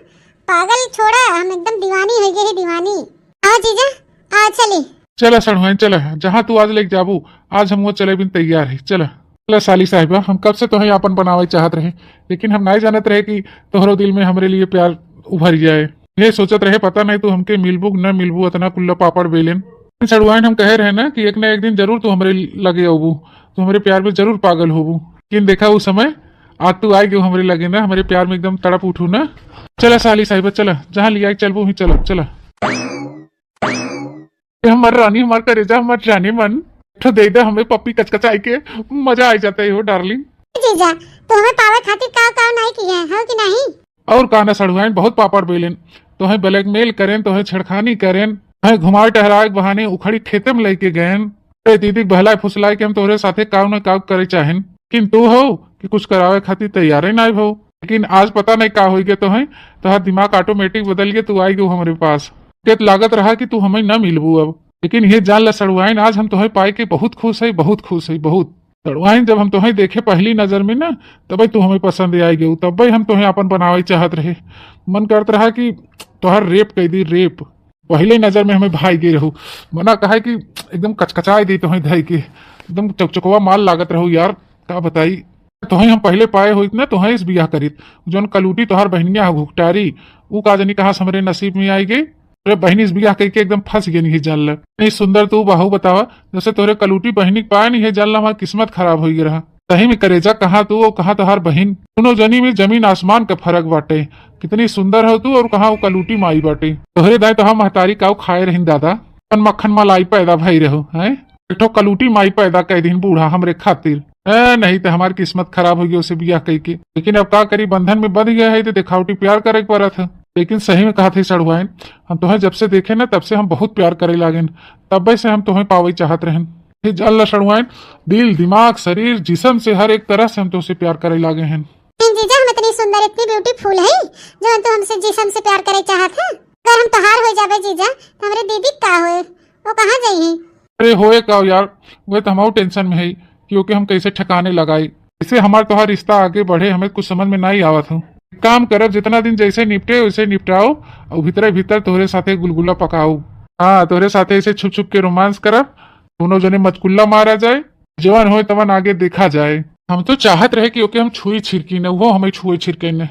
पागल छोड़ा हम एकदम दीवानी हो गई दीवानी। आओ जीजा आओ चली। चला सड़ुआइन चला जहाँ तू आज लेके जाबू आज हम वो चले बिन तैयार है। चला चला साली साहिबा हम कब से तुम्हें अपन बनावे चाहत रहे, लेकिन हम नहीं जानत रहे कि तोहरो दिल में हमरे लिए प्यार उभर जाए। ये सोचत रहे पता नहीं तू हमके मिलबू न मिलबू इतना कुल्ला पापड़ बेलेन। सड़ुआइन हम कहे रहे ना कि एक न एक दिन जरूर तू हमरे लगे होबू, तू हमारे प्यार में जरूर पागल होबू। लेकिन देखा उस समय आज तू आएगी हमारे लगे ना, हमारे प्यार में एकदम तड़प उठू ना। चला साली साहिबा चला जहाँ लिया चलबू ही चला चला। हमार रानी हमार करेजा हमार जाने मन तो दे दे हमें पप्पी कचकचाई के मजा आ जाता है हो डार्लिंग। जीजा तो हमें पावे खातिर का नहीं किया है कि नहीं। और काना सड़ुआइन बहुत पापड़ बेलेन तो है ब्लैकमेल करें तो है छेड़खानी करें है घुमाए टहराए बहाने उखड़ी खेते में लेके गए। दीदी बहलाए फुसलाए के हम तोहरे साथे काव न काव करे चाहेन, लेकिन तू हो कि कुछ करावे खातिर तैयार नहीं हो। लेकिन आज पता नहीं का हो गया तो है तोहर दिमाग ऑटोमेटिक बदल गया, तू आई गो हमारे पास। लागत रहा कि तू हमें न मिलबू अब, लेकिन ये जान ला सड़ुआइन आज हम तुम्हें पाए के बहुत खुश है बहुत खुश है बहुत। सड़ुआइन जब हम तुम्हें देखे पहली नजर में ना तब तू हमें पसंद आई गई, तब हम तुम्हें अपन बनावे चाहत रहे। मन करत रहा कि तोहर रेप कह दी रेप। पहले नजर में हमें भाई गई रहू, मना कहा कि एकदम कचकचाई दी तुम्हें धई के एकदम चकचकवा माल लागत रहू यार का बताई। तुम्हें हम पहले पाए हो इतना तुम्हें इस बियाह करीत जोन कलूटी तोहर बहनिया घुकटारी वो का जनी कहा हमरे नसीब में आई गई। अरे बहनी इस बियाह करके एकदम फंस गई नहीं जान ला। नहीं सुंदर तू बाहू बतावा जैसे तोरे कलूटी बहनी पाए नहीं है जान ला, हमारी किस्मत खराब हो रहा। सही में करेजा कहाँ तू और कहाँ तोहार बहन, दोनों जनी में जमीन आसमान का फर्क बाटे। कितनी सुंदर हो तू और कहाँ वो कलूटी माई बाटे। तोहरे दाए तो महतारी काऊ खाए रही दादा पन मक्खन मलाई पैदा भई रहो है एक कलूटी माई पैदा कह दिन बूढ़ा हमरे खातिर। नहीं तो हमारी किस्मत खराब हो गई उसे बियाह कह के। लेकिन अब का करी बंधन में बंध गया है तो दिखावटी प्यार करे पड़ा था। लेकिन सही में कहा थे सड़ुआइन हम तुम्हें जब से देखे ना तब से हम बहुत प्यार करे लागे, तब से हम तुम्हें पावे चाहत रहन। जल सड़ुआइन दिल दिमाग शरीर जिस्म से हर एक तरह से हम तुमसे प्यार करे लागे हैं। जीजा हम इतनी सुंदर इतनी ब्यूटीफुल है जो तो हमसे जिस्म से प्यार करे चाहत है। अगर हम तोहार हो जाबे जीजा तो हमरे दीदी का होए वो कहाँ जाई। अरे होए का यार वह तो हमारे टेंशन में है क्योंकि हम कैसे ठिकाने लगाई इसे हमारा तोहार रिश्ता आगे बढ़े हमें कुछ समझ में नहीं आवत हूँ। काम करब जितना दिन जैसे निपटे वैसे निपटाओ और भीतर भीतर तोहरे साथे गुलगुला पकाओ। हाँ तोहरे साथे ऐसे छुप छुप के रोमांस करब, दोनों जने मचकुल्ला मारा जाए, जवान हो तवन आगे देखा जाए। हम तो चाहत रहे कि ओके हम छुई छिड़की न वो हमें छुए छिड़के न,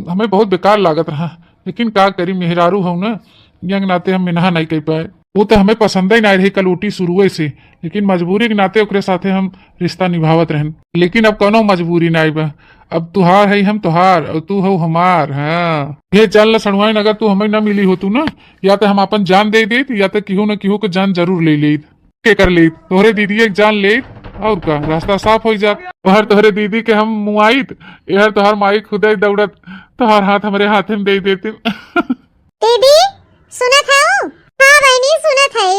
हमें बहुत बेकार लागत रहा। लेकिन का करी मेहरारू हो न यंग नाते हम मिनहा नहीं कह पाए। वो तो हमें पसंद ही नहीं रही कलूटी शुरुए से, लेकिन मजबूरी के नाते ओकरे साथे हम रिश्ता निभावत रहन। लेकिन अब कोनो मजबूरी नहीं बा, अब तुहार है हम तुहार और तू हो हमार। हाँ ये जान ला सड़ुआइन अगर तू हमें न मिली हो तू ना या तो हम अपन जान दे देत या तो केहू न केहू को जान जरूर ले लेत के कर लेत। तोहरे दीदी एक जान लेत और का रास्ता साफ हो जात। तोहर तोहरे दीदी के हम मुआइत यार तोहर माई खुदा दौड़त तोहर हाथ हमारे हाथे में दे देते। दीदी सुनत है? हाँ बहनी सुनत है।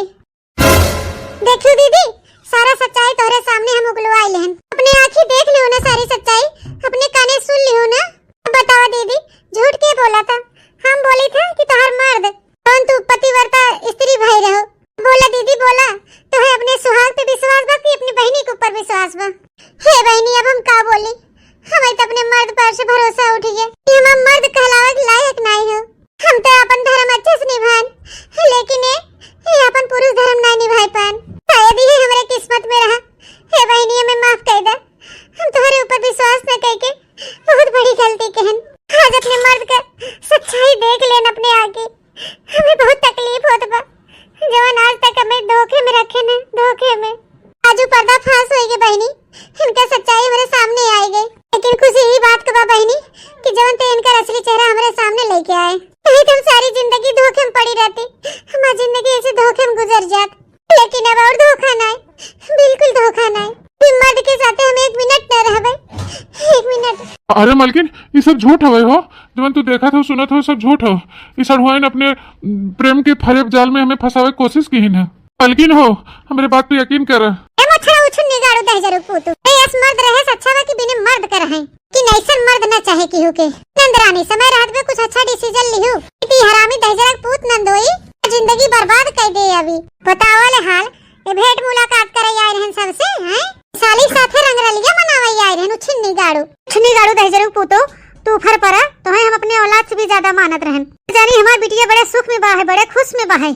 देखियो दीदी सारा सच्चाई तोहरे सामने हम उगलवाई लेहन, अपने आँखी देख लियो ना सारी सच्चाई, अपने काने सुन लियो ना। बताओ दीदी झूठ के बोला था? हम बोली था कि तोहर मर्द कौन तू पतिव्रता स्त्री भाई रहो। बोला दीदी बोला तो है अपने सुहाग पे विश्वास बा कि अपनी बहनी के ऊपर विश्वास बा। हे बहनी अब हम का बोली, हमें तो अपने मर्द पर से भरोसा उठ गया कि हम मर्द कहलावे के लायक नहीं हो। हम तो अपन धर्म अच्छे से निभान लेकिन ये अपन पुरुष धर्म नहीं निभाई पान। शायद ये हमारे किस्मत में रहा। हे बहनी हमें माफ कर दे, हम तुम्हारे ऊपर विश्वास न करके बहुत बड़ी गलती कहन। आज अपने मर्द का सच्चाई देख लेन अपने आगे, हमें बहुत तकलीफ होत बा। जवान आज तक हमें धोखे में रखे न धोखे में। आजू पर्दा फांस होएगी बहनी, इनका सच्चाई हमारे सामने आई गई। लेकिन खुशी ही बात का बहनी कि जवन ते इनका असली चेहरा हमारे सामने लेके आए, नहीं तो हम सारी जिंदगी धोखे में पड़ी रहती, हमारी जिंदगी ऐसे धोखे में गुजर जात। लेकिन अब और धोखा नहीं, बिल्कुल धोखा नहीं। मर्द के साथ हम 1 मिनट न रहबे, 1 मिनट। अरे मलकिन ये सब झूठ हवे हो, जवन तू देखा था सुना था सब झूठ हो। इस सड़ुआइन अपने प्रेम के फरेब जाल में हमें फंसावे की कोशिश की है। मलकिन हो हमारे बात पे यकीन कर। ए मछड़ा उछन निगाड़ो दहजरो पूतू, ए अस मर्द रहे अच्छा बा कि बिना मर्द कर है कि नैसन मर्द न चाहे की हो के। नंदरानी समय रात में कुछ अच्छा डिसीजन लियो, इतनी हरामी दहजरा पूत नंदोई जिंदगी बर्बाद कर दे। अभी बतावले हाल ए भेंट मुलाकात करे आए रहन सबसे हैं, साली साथे रंग रलिया मनावे आए रहन। उछन निगाड़ो दहजरो पूतो, तू फर परा तो है हम अपने औलाद से भी ज्यादा मानत रहन। जानी हमार बिटिया बड़े सुख में बाहे, बड़े खुश में बाहे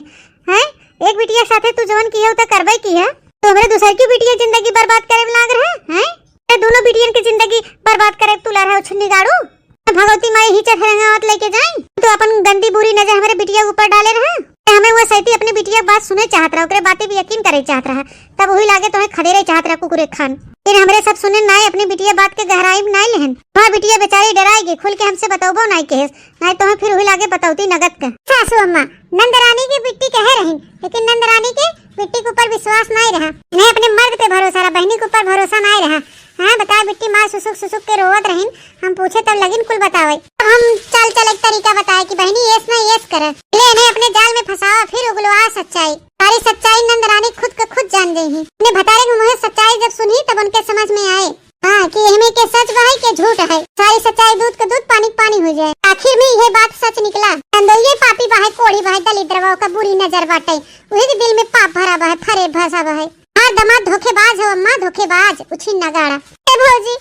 हैं। एक बिटिया साथे तू जवन की है उता करबे की है, तो हमरे दूसर की बिटिया जिंदगी बर्बाद करे में लाग रहा है। दोनों बिटियन की जिंदगी बर्बाद करे तू ला रहा है। उछन निगाड़ो भगवती माई ही चरंगावत लेके जाए तो अपन गंदी बुरी नजर हमारे बिटिया के ऊपर डाले रहा। हमें वो सैती अपनी बिटिया बात सुने चाहत रहा, ओकरे बातें भी यकीन करे चाहत रहा, तब वही लागे तो खदेरे चाहत रहा कुकुरे खान। फिर हमरे सब सुने ना अपनी बिटिया बात के गहराई में ना लेहन। हां बिटिया बेचारी डराएगी, खुल के हमसे बताओबो नहीं कहे, नहीं तो फिर वही लागे बताऊती नगद का। सासू अम्मा नंदरानी की बिट्टी कहे रही, लेकिन नंदरानी के बिट्टी के ऊपर विश्वास नहीं रहा, नहीं अपने मर्द पे भरोसा रहा, बहनी के ऊपर भरोसा नहीं रहा। हाँ बता बिट्टी माँ सुसुक सुसुक के रोवत रहीन, हम पूछे तब लगिन कुल बतावे। अब हम चल एक तरीका बताए कि बहनी येस ना येस करे, ले इन्हें अपने जाल में फंसावा, फिर उगलवा सच्चाई। सारी सच्चाई नंदरानी खुद को खुद जान गई है। अपने भतारे की मुँह सच्चाई जब सुनी तब उनके समझ में आए हाँ कि हमें के सच है के झूठ है। सारी सच्चाई दूध का दूध पानी पानी हो जाए। आखिर में यह बात सच निकला, नंदोये पापी बाहे, कोढ़ी बाहे, दलिद्रवा का बुरी नजर बाटे, वही के दिल में पाप भरा बाहे, फरे भसा बाहे। हाँ दमाद धोखेबाज हो अम्मा, धोखेबाज। उछिन नगाड़ा ए भौजी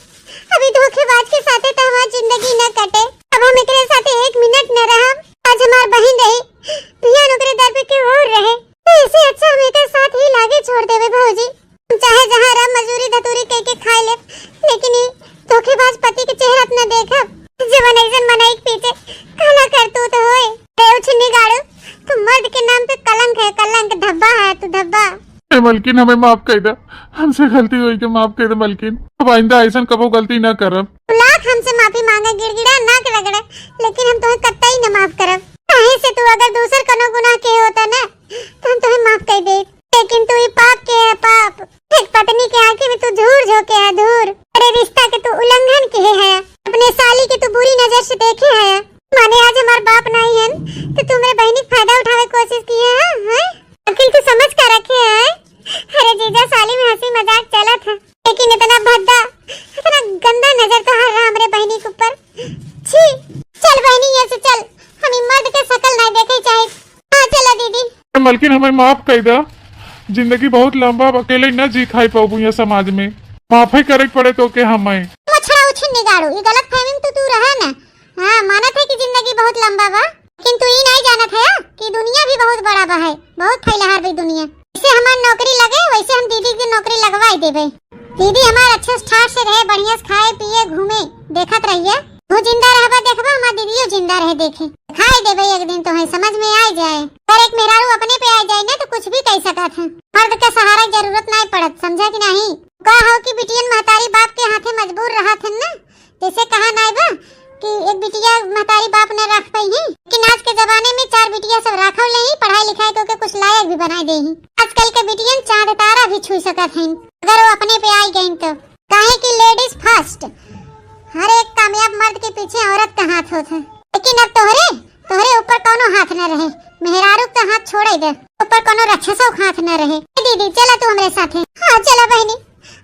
अभी धोखेबाज के साथे तो हमारी जिंदगी न कटे, अब हम एकरे साथे 1 मिनट न रहब। आज हमार बहन रही पिया नौकरी दर पे क्यों और रहे, इससे अच्छा हम एक साथ ही लागे छोड़ देवे भौजी। चाहे जहाँ रह मजूरी धतूरी कह के खाई ले, लेकिन ये धोखेबाज पति के चेहरा न देखब। जवन ऐसन मनाई पीछे खाना करतूत होए। ए उछिन निगाड़ो तू मर्द के नाम पे कलंक है, कलंक धब्बा है तू धब्बा। मलकिन हमें माफ कर दे, हमसे गलती हुई के माफ कर दे मलकिन, अब आइंदा ऐसा कबो गलती न करब। लाख हमसे माफी मांगे, गिड़गिड़ा नाक रगड़े, लेकिन हम तुम्हें कतई न माफ करब। काहे से तू अगर दूसर कनो गुनाह के होता ना तो हम तुम्हें माफ कर दे, लेकिन तू ही पाप के है पाप। एक पत्नी के आंखें में तू धूर झोंके है धूर, अरे रिश्ता के तू उल्लंघन के है, अपने साली के तू बुरी नजर से देखे है। माने आज हमार बाप नहीं है तो तू मेरे बहनी का फायदा उठावे कोशिश की है। अखिल तू समझ कर रखे है। अरे जीजा साली में हंसी मजाक चला था, लेकिन इतना भद्दा इतना गंदा नजर तो हर रहा हमारे बहनी के ऊपर। छी चल बहनी ये से चल, हम मर्द के शकल नहीं देखे चाहे। हाँ चला दीदी। मलकिन हमें माफ कर दे, जिंदगी बहुत लंबा, अकेले न जी खाई पाऊँ यह समाज में, माफी करे पड़े तो के हमें। मछड़ा उछिन निगाड़ो, ये गलत फहमी में तो तू रहा ना। हाँ माना था कि जिंदगी बहुत लंबा बा, लेकिन तू ही नहीं जाना था कि दुनिया भी बहुत बड़ा बा है, बहुत फैलाहार भी दुनिया। जैसे हमारी नौकरी लगे वैसे हम दीदी की नौकरी लगवाई देवे। दीदी हमारे अच्छे ठाट से रहे, बढ़िया से खाए पिए घूमे देखत रहिए। वो जिंदा रहबा देखबा, हमारी दीदियो जिंदा रहे देखे खाई देवे एक दिन तो है समझ में आ जाए। पर एक मेहरारू अपने पे आ जाए ना तो कुछ भी कह सकत है, मर्द का सहारा जरूरत नहीं पड़त, समझा कि नहीं। कहा हो कि बिटियन महतारी बाप के हाथे मजबूर रहा थे ना, जैसे कहा नहीं बा कि एक बिटिया महतारी बाप न रख पाई है, लेकिन आज के जमाने में 4 बिटिया सब रखल नहीं, पढ़ाई लिखाई तो के कुछ लायक भी बना दे ही। आजकल के बिटियन चांद तारा भी छू सकत हैं अगर वो अपने पे आई गई तो। काहे कि लेडीज फर्स्ट, हर एक कामयाब मर्द के पीछे औरत का हाथ होता है। लेकिन अब तोहरे ऊपर कोनो हाथ न रहे, मेहरारू का हाथ छोड़े दे, ऊपर कोनो रक्षसों का हाथ न रहे। दीदी चला तू हमारे साथ। हाँ चला बहनी,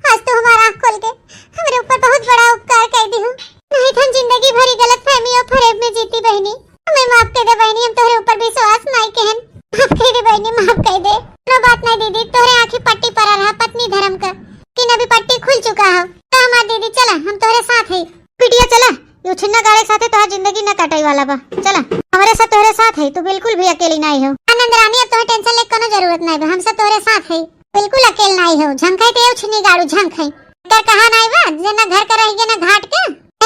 आज तो हमारा आँख खोल के हमारे ऊपर बहुत बड़ा उपकार कर दी हूँ, नहीं तो हम जिंदगी भरी गलत फहमी और फरेब में जीती। बहनी हमें माफ कर दे बहनी, हम तोहरे ऊपर विश्वास नहीं कहन, माफ कर दे बहनी, माफ कर दे। नो बात नहीं दीदी, तोहरे आँखी पट्टी पर रहा पत्नी धर्म का, कि अभी पट्टी खुल चुका है। हमार दीदी चला हम तोहरे साथ है। बिटिया चला, ये छिन्ना गाड़े साथे तोहर जिंदगी न कटाई वाला बा, चला हमारे साथ तोहरे साथ है, तू बिल्कुल भी अकेली नहीं हो। आनंद रानी अब तोहे टेंशन ले कोनो जरूरत नहीं बा, हम सब तोहरे साथ है, बिल्कुल अकेले नहीं हो। झंखाई ते छिन्नी गाड़ू झंखाई कर कहा नहीं बा, जे ना घर का रहिए ना घाट के,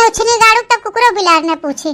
छिन्नी गाड़ू तब कुकरो बिलार न पूछे।